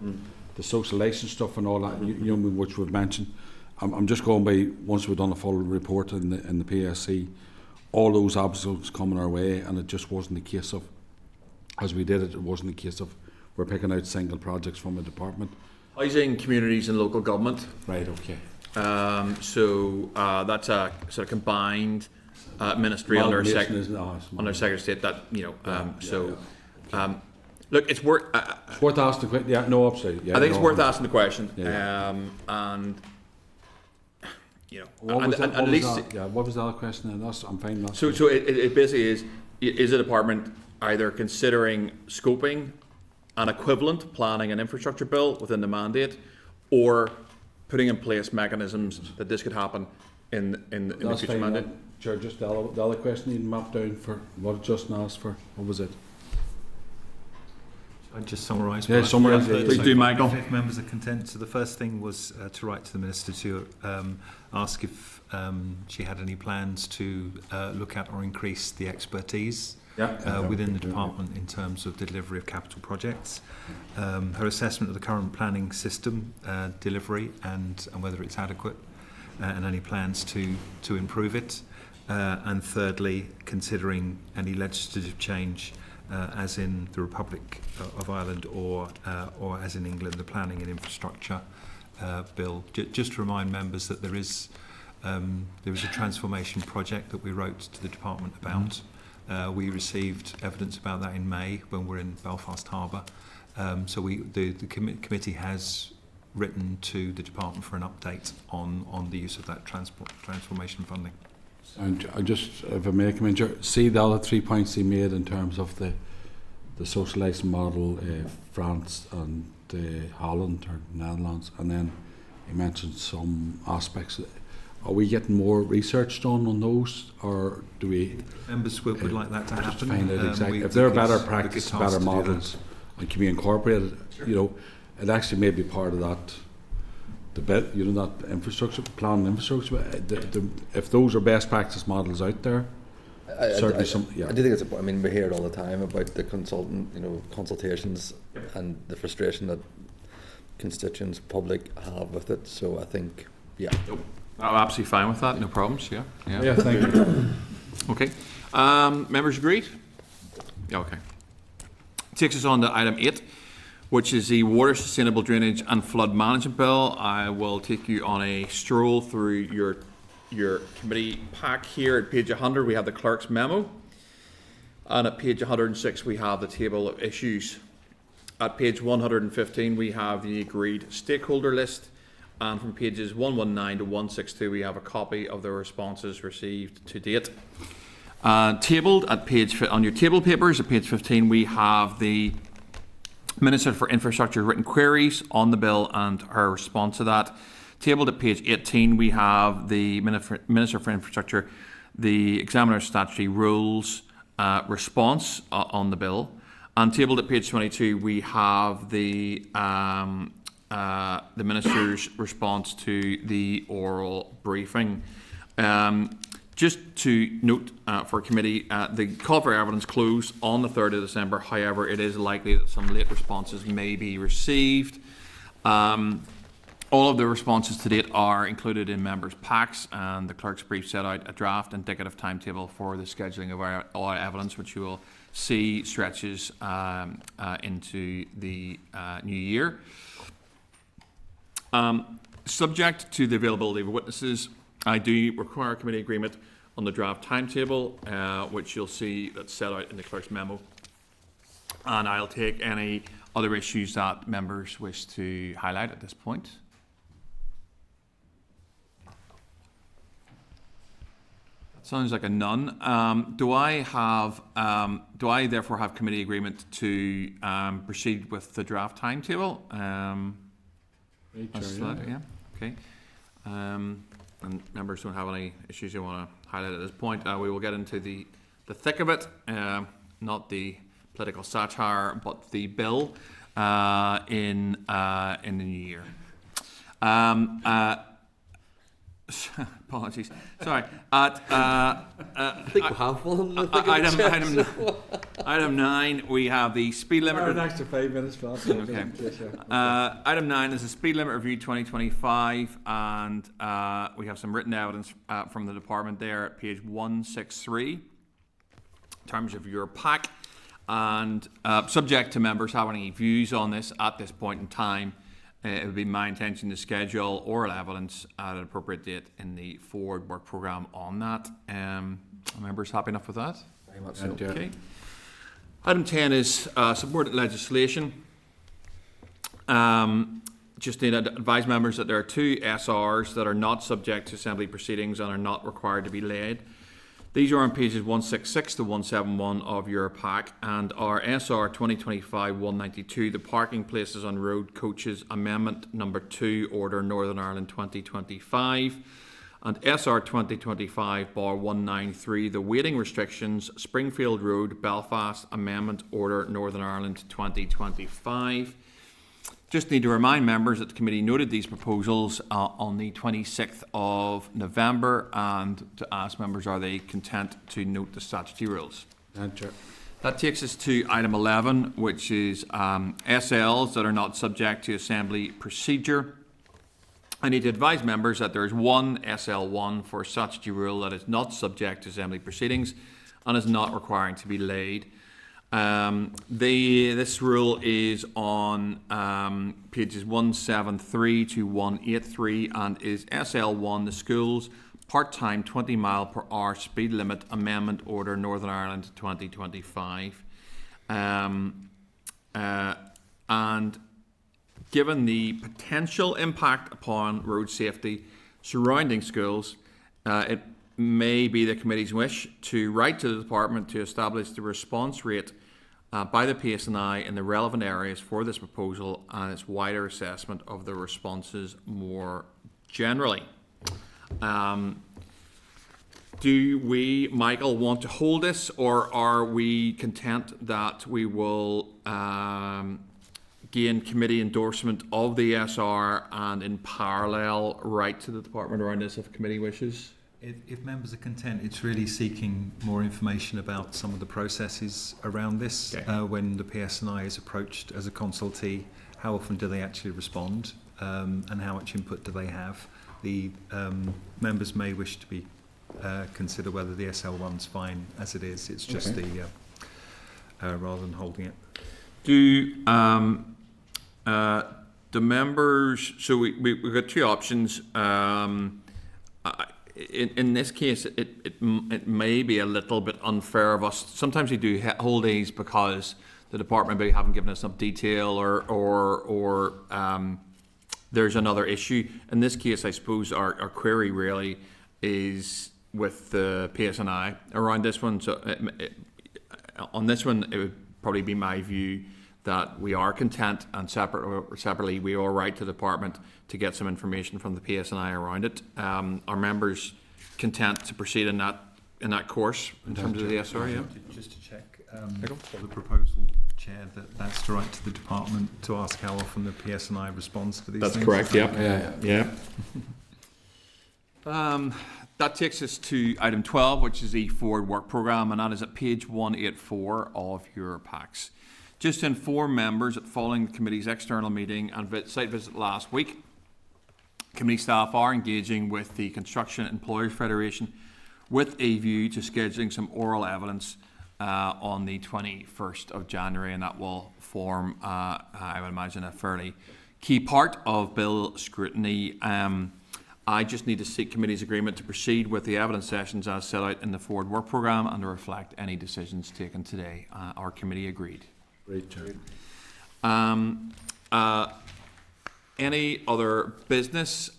the social license stuff and all that, which we've mentioned. I'm just going by, once we've done a full report in the PSC, all those obstacles coming our way, and it just wasn't the case of, as we did it, it wasn't the case of we're picking out single projects from a department. Housing, communities and local government. Right, okay. So that's a sort of combined ministry under Secretary of State. Look, it's worth. It's worth asking the question. Yeah, no, absolutely. Yeah, I think it's worth asking the question. And what was the other question? And I'm fine. So it basically is a department either considering scoping an equivalent planning and infrastructure bill within the mandate, or putting in place mechanisms that this could happen in the future mandate? Chair, just the other question you mapped down for what Justin asked for. What was it? I'd just summarise. Yeah, summarise. Please do, Michael. If members are content. So the first thing was to write to the minister to ask if she had any plans to look at or increase the expertise within the department in terms of the delivery of capital projects. Her assessment of the current planning system delivery and whether it's adequate, and any plans to improve it. And thirdly, considering any legislative change, as in the Republic of Ireland or as in England, the planning and infrastructure bill. Just to remind members that there is a transformation project that we wrote to the department about. We received evidence about that in May when we were in Belfast Harbour. So the committee has written to the department for an update on the use of that transformation funding. And I just, if I may come in, see the other 3 points he made in terms of the socialising model, France and Holland or Netherlands, and then he mentioned some aspects. Are we getting more research done on those, or do we? Members would like that to Just happen. find out exactly we if there are could- better we practice, could better task to do models, and can be incorporated. You know, it actually may be part of that. The bit, you know, that infrastructure plan, infrastructure. If those are best practice models out there, certainly some. Yeah, I do think it's important. I mean, we hear it all the time about the consultations and the frustration that constituents, public have with it. So I think, yeah. I'm absolutely fine with that. No problems. Yeah. Yeah, thank you. Okay. Members agreed? Okay. Takes us on to item 8, which is the Water Sustainable Drainage and Flood Management Bill. I will take you on a stroll through your committee pack. Here at page 100 we have the clerk's memo, and at page 106 we have the table of issues. At page 115 we have the agreed stakeholder list, and from pages 119 to 162 we have a copy of the responses received to date. Tabled at on your table papers at page 15 we have the Minister for Infrastructure written queries on the bill and her response to that. Tabled at page 18 we have the Minister for Infrastructure, the Examiner's Statutory Rules response on the bill. And tabled at page 22 we have the Minister's response to the oral briefing. Just to note for committee, the call for evidence closed on the 3rd of December. However, it is likely that some late responses may be received. All of the responses to date are included in members' packs, and the clerk's brief set out a draft indicative timetable for the scheduling of our evidence, which you will see stretches into the new year. Subject to the availability of witnesses, I do require committee agreement on the draft timetable, which you'll see that's set out in the clerk's memo. And I'll take any other issues that members wish to highlight at this point. That sounds like a none. Do I therefore have committee agreement to proceed with the draft timetable? Yeah. Okay. And members don't have any issues you want to highlight at this point. We will get into the thick of it, not the political satire, but the bill in the new year. Apologies. Sorry. I think we have one. Item 9, we have the speed limit. An extra 5 minutes for that. Okay. Item 9 is the speed limit review 2025, and we have some written evidence from the department there at page 163 in terms of your pack. And subject to members having any views on this at this point in time, it would be my intention to schedule oral evidence at an appropriate date in the forward work programme on that. Are members happy enough with that? Very much so. Okay. Item 10 is subordinate legislation. Just need to advise members that there are 2 SRs that are not subject to Assembly proceedings and are not required to be laid. These are on pages 166 to 171 of your pack, and are SR 2025-192, the Parking Places on Road Coaches Amendment Number 2, Order Northern Ireland 2025, and SR 2025-193, the Waiting Restrictions Springfield Road Belfast Amendment Order Northern Ireland 2025. Just need to remind members that the committee noted these proposals on the 26th of November, and to ask members, are they content to note the statutory rules? That takes us to item 11, which is SLs that are not subject to Assembly procedure. I need to advise members that there is one SL1 for statutory rule that is not subject to Assembly proceedings and is not requiring to be laid. This rule is on pages 173 to 183 and is SL1, the schools part-time 20 mile per hour speed limit amendment order Northern Ireland 2025. And given the potential impact upon road safety surrounding schools, it may be the committee's wish to write to the department to establish the response rate by the PSNI in the relevant areas for this proposal and its wider assessment of the responses more generally. Do we, Michael, want to hold this, or are we content that we will gain committee endorsement of the SR and in parallel write to the department around this if committee wishes? If members are content, it's really seeking more information about some of the processes around this. Okay. When the PSNI is approached as a consultee, how often do they actually respond, and how much input do they have? The members may wish to be consider whether the SL1's fine as it is. It's just the rather than holding it. Do the members? So we've got two options. In this case, it may be a little bit unfair of us. Sometimes we do hold these because the department maybe haven't given us enough detail, or there's another issue. In this case, I suppose our query really is with the PSNI around this one. So on this one, it would probably be my view that we are content, and separately we will write to the department to get some information from the PSNI around it. Are members content to proceed in that course in terms of the SR? Yeah. Just to check for the proposal, Chair, that's to write to the department to ask how often the PSNI responds to these things. That's correct. Yeah. That takes us to item 12, which is the forward work programme, and that is at page 184 of your packs. Just to inform members that following the committee's external meeting and site visit last week, committee staff are engaging with the Construction Employers Federation with a view to scheduling some oral evidence on the 21st of January, and that will form, I would imagine, a fairly key part of bill scrutiny. I just need to seek committee's agreement to proceed with the evidence sessions as set out in the forward work programme and to reflect any decisions taken today. Our committee agreed. Great, Chair. Any other business?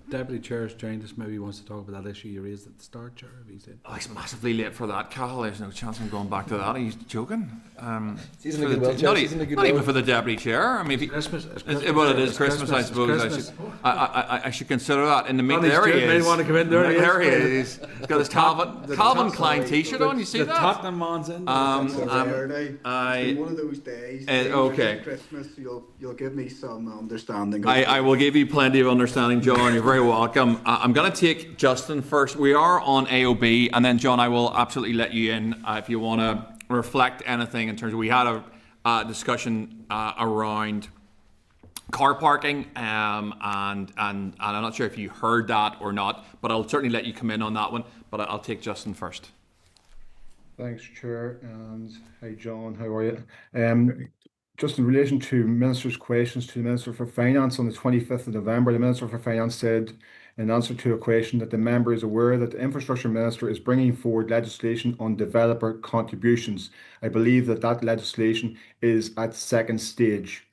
Deputy Chair has joined us. Maybe he wants to talk about that issue you raised at the start, Chair. Have you said? Oh, he's massively late for that, Cal. There's no chance I'm going back to that. Are you joking? Not even for the deputy chair. I mean, Christmas. Well, it is Christmas, I suppose. I should consider that. In the meet, there he is. Want to come in there. There he is. He's got his Calvin Klein T-shirt on. You see the that? Tottenham man's in. It's one of those days. Okay. Christmas, you'll give me some understanding. I will give you plenty of understanding, John. You're very welcome. I'm going to take Justin first. We are on AOB, and then John, I will absolutely let you in if you want to reflect anything in terms of, we had a discussion around car parking, and I'm not sure if you heard that or not, but I'll certainly let you come in on that one. But I'll take Justin first. Thanks, Chair, and hi, John. How are you? Just in relation to Minister's questions to the Minister for Finance on the 25th of November, the Minister for Finance said in answer to a question that the member is aware that the Infrastructure Minister is bringing forward legislation on developer contributions. I believe that legislation is at second stage.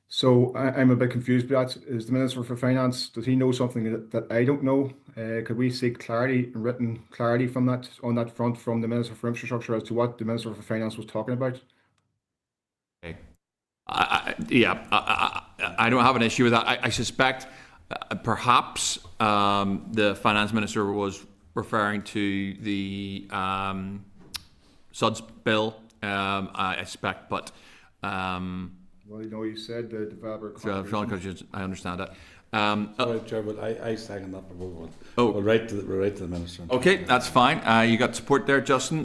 So I'm a bit confused by that. Is the Minister for Finance, does he know something that I don't know? Could we seek clarity, written clarity from that, on that front, from the Minister for Infrastructure as to what the Minister for Finance was talking about? Okay. I don't have an issue with that. I suspect perhaps the Finance Minister was referring to the SUDS bill, I suspect, but well, you know, you said the developer contributions. I understand that. Sorry, Chair, but I second that proposal. We'll write to the Minister. Okay, that's fine. You got support there, Justin.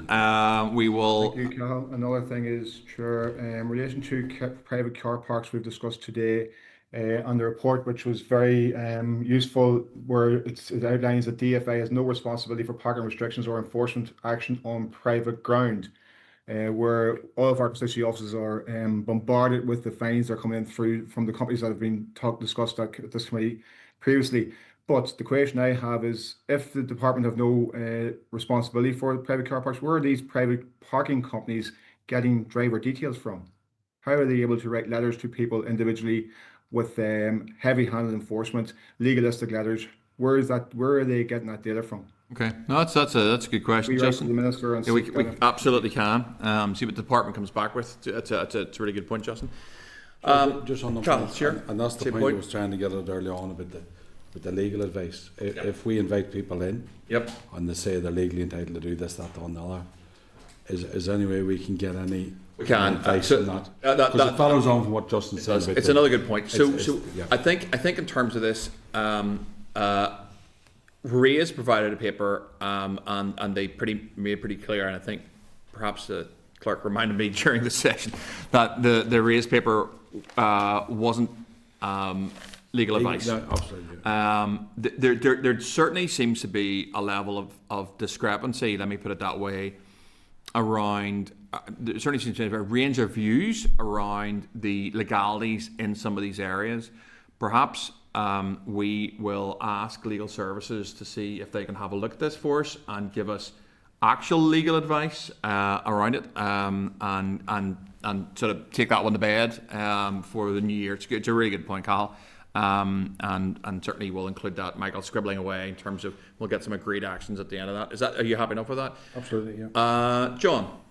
We will. Thank you, Cal. Another thing is, Chair, in relation to private car parks we've discussed today, on the report, which was very useful, where it outlines that DFI has no responsibility for parking restrictions or enforcement action on private ground. Where all of our constituency offices are bombarded with the fines that are coming in through from the companies that have been discussed at this committee previously. But the question I have is, if the department have no responsibility for private car parks, where are these private parking companies getting driver details from? How are they able to write letters to people individually with heavy-handed enforcement, legalistic letters? Where are they getting that data from? Okay, no, that's a good question, We write to Justin. the minister and Yeah, we seek that absolutely can. See what the department comes back with. It's a really good point, Justin. Just on the Carl, point, sure. and that's the Same point, point. I was trying to get at early on about the legal advice. If we invite people in, Yep. and they say they're legally entitled to do this, that, and the other, is there any way we can get any We can. advice So, on that? that Because it follows on from what Justin said. about It's the- another good point. So, yeah. I think in terms of this, Ray's provided a paper, and they made pretty clear, and I think perhaps the clerk reminded me during the session that the Ray's paper wasn't legal advice. No, absolutely. There certainly seems to be a level of discrepancy, let me put it that way, around, there certainly seems to be a range of views around the legalities in some of these areas. Perhaps we will ask legal services to see if they can have a look at this for us and give us actual legal advice around it, and sort of take that one to bed for the new year. It's a really good point, Carl. And certainly we'll include that, Michael, scribbling away in terms of, we'll get some agreed actions at the end of that. Are you happy enough with that? Absolutely, yeah. John?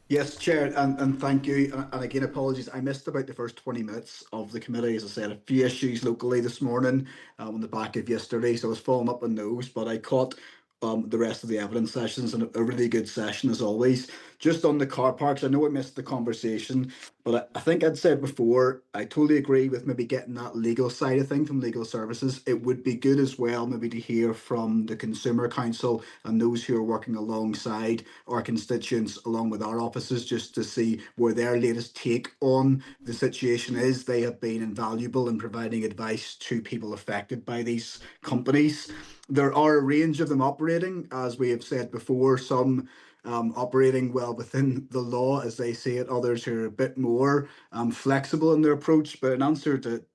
Yes, Chair, and thank you. And again, apologies, I missed about the first 20 minutes of the committee. As I said, a few issues locally this morning on the back of yesterday, so I was following up on those, but I caught the rest of the evidence sessions, and a really good session as always. Just on the car parks, I know I missed the conversation, but I think I'd said before, I totally agree with maybe getting that legal side of thing from legal services. It would be good as well maybe to hear from the Consumer Council and those who are working alongside our constituents, along with our offices, just to see where their latest take on the situation is. They have been invaluable in providing advice to people affected by these companies. There are a range of them operating, as we have said before, some operating well within the law, as they see it, others who are a bit more flexible in their approach. But in answer to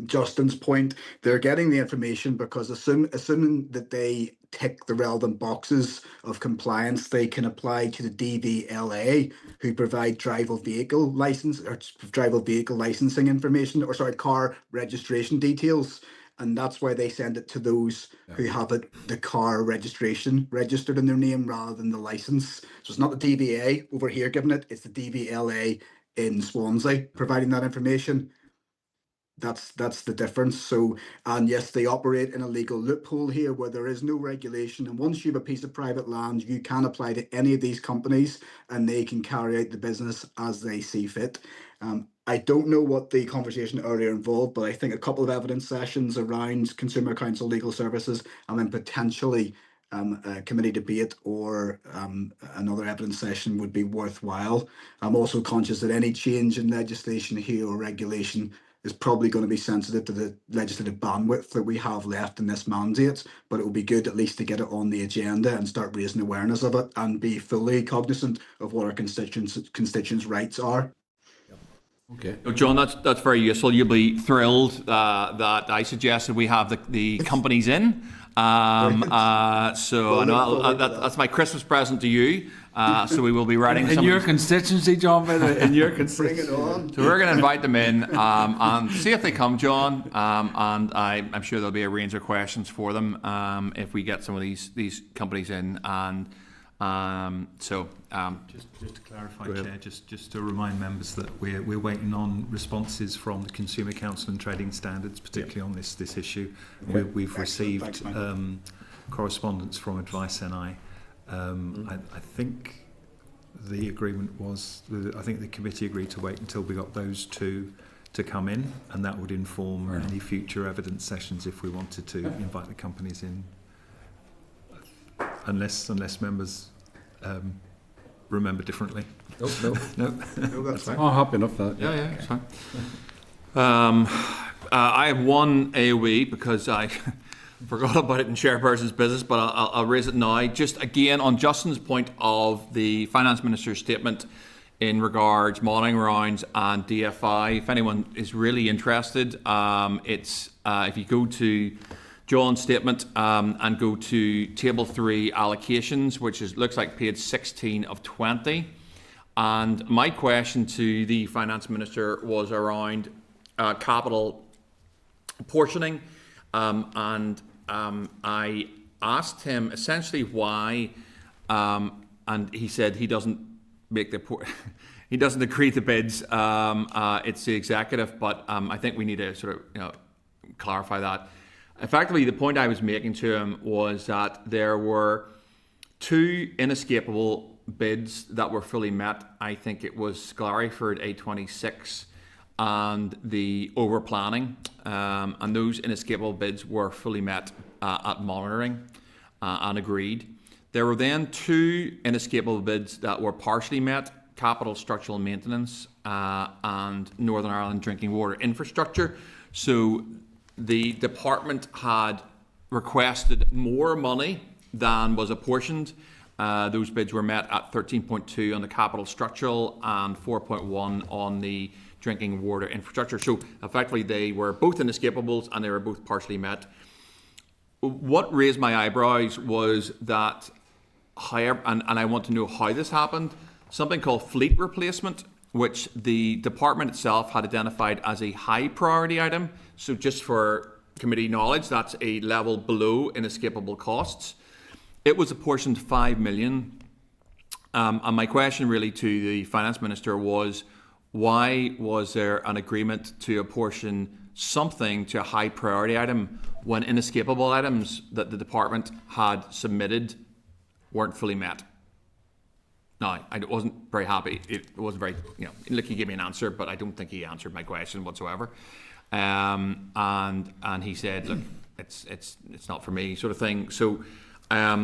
Justin's point, they're getting the information because assuming that they tick the relevant boxes of compliance, they can apply to the DVLA, who provide driver vehicle licensing information, or sorry, car registration details. And that's why they send it to those who have the car registration registered in their name rather than the license. So it's not the DVA over here giving it, it's the DVLA in Swansea providing that information. That's the difference. So, and yes, they operate in a legal loophole here where there is no regulation. And once you have a piece of private land, you can apply to any of these companies and they can carry out the business as they see fit. I don't know what the conversation earlier involved, but I think a couple of evidence sessions around Consumer Council legal services and then potentially a committee debate or another evidence session would be worthwhile. I'm also conscious that any change in legislation here or regulation is probably going to be sensitive to the legislative bandwidth that we have left in this mandate, but it would be good at least to get it on the agenda and start raising awareness of it and be fully cognizant of what our constituents' rights are. Okay. No, John, that's very useful. You'll be thrilled that I suggested we have the companies in. So I know that's my Christmas present to you. So we will be writing in your constituency, John. By the way, in your constituency. Bring it on. So we're going to invite them in and see if they come, John. And I'm sure there'll be a range of questions for them if we get some of these companies in. And just to clarify, Chair, just to remind members that we're waiting on responses from the Consumer Council and Trading Standards, particularly on this issue. Okay. We've received Thanks, correspondence from Advice NI. I think the agreement was, I think the committee agreed to wait until we got those two to come in, and that would inform any future evidence sessions if we wanted to invite the companies in. Unless members remember differently. Nope. No, that's fine. Oh, happy enough that. Yeah, it's fine. I have one AOE because I forgot about it in chairperson's business, but I'll raise it now. Just again on Justin's point of the Finance Minister's statement in regards monitoring rounds and DFI. If anyone is really interested, it's if you go to John's statement and go to Table 3 allocations, which looks like page 16 of 20. And my question to the Finance Minister was around capital portioning, and I asked him essentially why, and he said he doesn't make the he doesn't agree to bids. It's the executive, but I think we need to sort of clarify that. Effectively, the point I was making to him was that there were two inescapable bids that were fully met. I think it was Sclarryford A26 and the over planning, and those inescapable bids were fully met at monitoring and agreed. There were then two inescapable bids that were partially met: capital structural maintenance and Northern Ireland drinking water infrastructure. So the department had requested more money than was apportioned. Those bids were met at 13.2 on the capital structural and 4.1 on the drinking water infrastructure. So effectively they were both inescapables and they were both partially met. What raised my eyebrows was that, however, and I want to know how this happened, something called fleet replacement, which the department itself had identified as a high priority item. So just for committee knowledge, that's a level below inescapable costs. It was apportioned 5 million. And my question really to the finance minister was, why was there an agreement to apportion something to a high priority item when inescapable items that the department had submitted weren't fully met? No, I wasn't very happy. It wasn't very, look, he gave me an answer, but I don't think he answered my question whatsoever. And he said, look, it's not for me, sort of thing. So I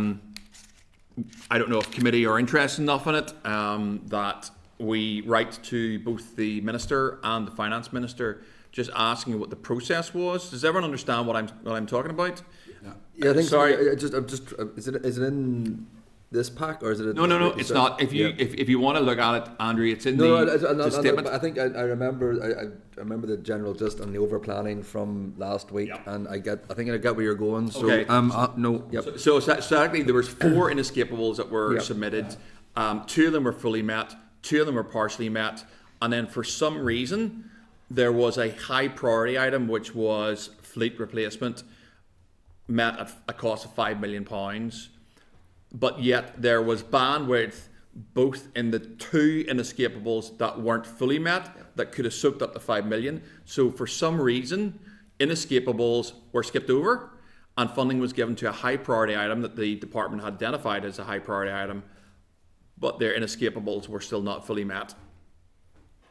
don't know if committee are interested enough in it that we write to both the minister and the finance minister, just asking what the process was. Does everyone understand what I'm talking about? Yeah, I think. Sorry. Is it in this pack, or is it? No, it's not. If you want to look at it, Andrew, it's in the statement. I think I remember the general gist on the over planning from last week, and I think I get where you're going. So okay. No. Yep. So exactly, there was 4 inescapables that were submitted. 2 of them were fully met. 2 of them were partially met, and then for some reason there was a high priority item which was fleet replacement, met at a cost of £5 million. But yet there was bandwidth both in the 2 inescapables that weren't fully met that could have soaked up the 5 million. So for some reason, inescapables were skipped over and funding was given to a high priority item that the department had identified as a high priority item, but their inescapables were still not fully met.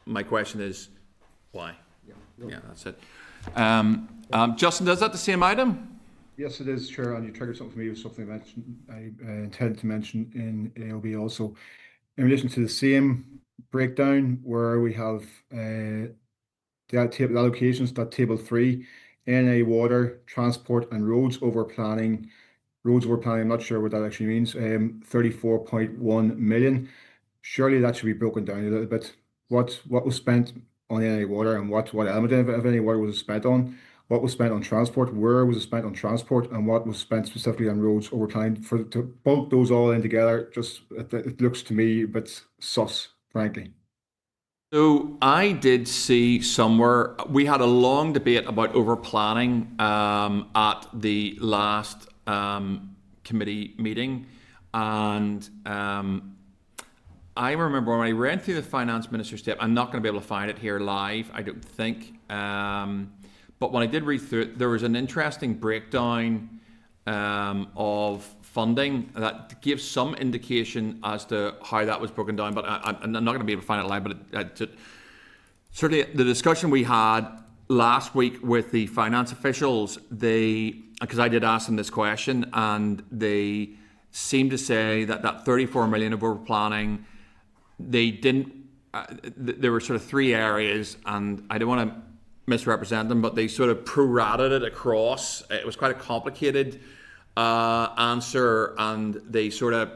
My question is, why? Yeah, that's it. Justin, is that the same item? Yes, it is, Chair, and you triggered something for me. It was something I intended to mention in AOB also. In relation to the same breakdown where we have the allocations, that table 3, NA water, transport and roads over planning. Roads over planning, I'm not sure what that actually means. 34.1 million. Surely that should be broken down a little bit. What was spent on NA water and what element of NA water was it spent on? What was spent on transport? Where was it spent on transport? And what was spent specifically on roads over planning? To bulk those all in together, it looks to me a bit sus, frankly. So I did see somewhere, we had a long debate about over planning at the last committee meeting, and I remember when I read through the finance minister's statement, I'm not going to be able to find it here live, I don't think, but when I did read through it, there was an interesting breakdown of funding that gives some indication as to how that was broken down, but I'm not going to be able to find it live, but certainly the discussion we had last week with the finance officials, because I did ask them this question, and they seemed to say that 34 million of over planning, they didn't, there were sort of 3 areas, and I don't want to misrepresent them, but they sort of prorated it across. It was quite a complicated answer, and they sort of,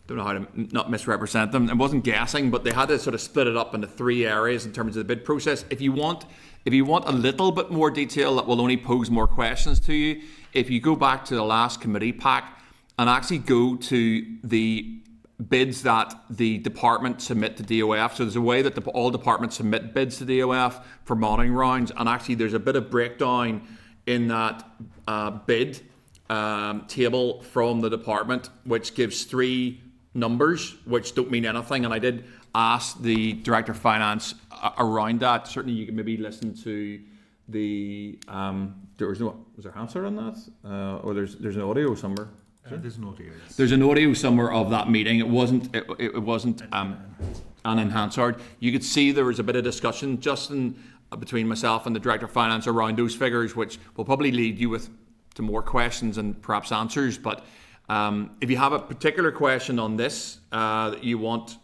don't know how to not misrepresent them. It wasn't guessing, but they had to sort of split it up into 3 areas in terms of the bid process. If you want a little bit more detail that will only pose more questions to you, if you go back to the last committee pack and actually go to the bids that the department submit to DOF. So there's a way that all departments submit bids to DOF for monitoring rounds, and actually there's a bit of breakdown in that bid table from the department, which gives 3 numbers, which don't mean anything. And I did ask the Director of Finance around that. Certainly you can maybe listen to the, was there an answer on that? Or there's an audio somewhere? There's an audio. Yes. There's an audio somewhere of that meeting. It wasn't an Hansard. You could see there was a bit of discussion just between myself and the Director of Finance around those figures, which will probably lead you to more questions and perhaps answers. But if you have a particular question on this that you want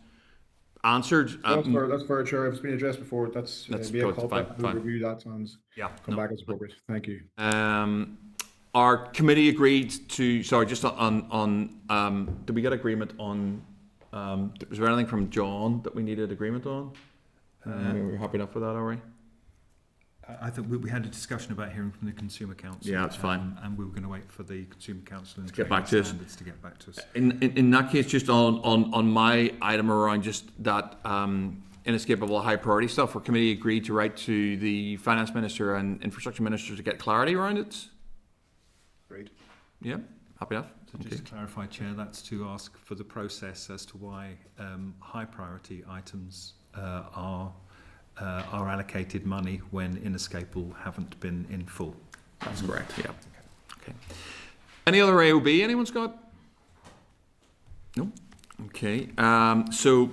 answered, that's fair, Chair. If it's been addressed before, that's be a call back. We'll review that and come back as appropriate. Thank you. Our committee agreed to. Sorry, just on. Did we get agreement on? Was there anything from John that we needed agreement on? We're happy enough with that, are we? I think we had a discussion about hearing from the Consumer Council. Yeah, that's fine. And we were going to wait for the Consumer Council and get back to us. To get back to us. In that case, just on my item around just that inescapable high priority stuff, our committee agreed to write to the Finance Minister and Infrastructure Minister to get clarity around it. Great. Yeah, happy enough. So just to clarify, Chair, that's to ask for the process as to why high priority items are allocated money when inescapable haven't been in full. That's correct. Yeah. Okay. Any other AOB anyone's got? No. Okay. So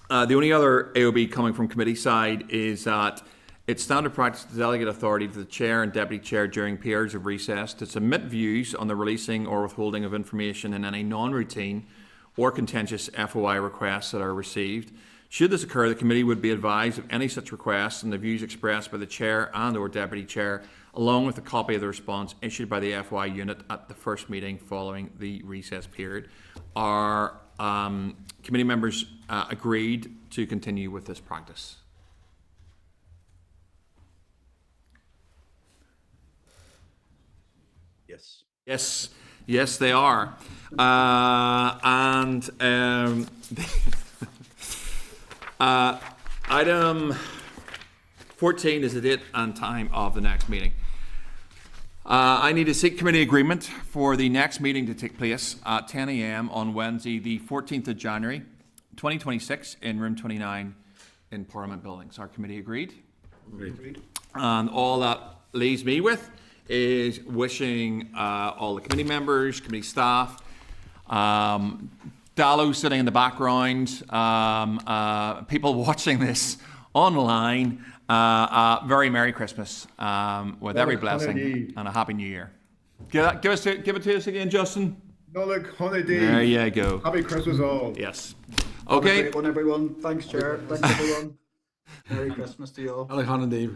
the only other AOB coming from committee side is that it's standard practice to delegate authority to the chair and deputy chair during periods of recess to submit views on the releasing or withholding of information in any non-routine or contentious FOI requests that are received. Should this occur, the committee would be advised of any such requests and the views expressed by the chair and or deputy chair, along with a copy of the response issued by the FOI unit at the first meeting following the recess period. Our committee members agreed to continue with this practice. Yes. Yes, yes, they are. Item 14 is the date and time of the next meeting. I need to seek committee agreement for the next meeting to take place at 10 a.m. on Wednesday, the 14th of January, 2026, in room 29 in Parliament Buildings. Our committee agreed. Agreed. And all that leaves me with is wishing all the committee members, committee staff, Dallo sitting in the background, people watching this online, very Merry Christmas with every blessing and a Happy New Year. Give it to us again, Justin. There you go. Happy Christmas all. Yes. Have a Okay. great one, everyone. Thanks, Chair. Thanks, everyone. Merry Christmas to you all. Alec Holiday.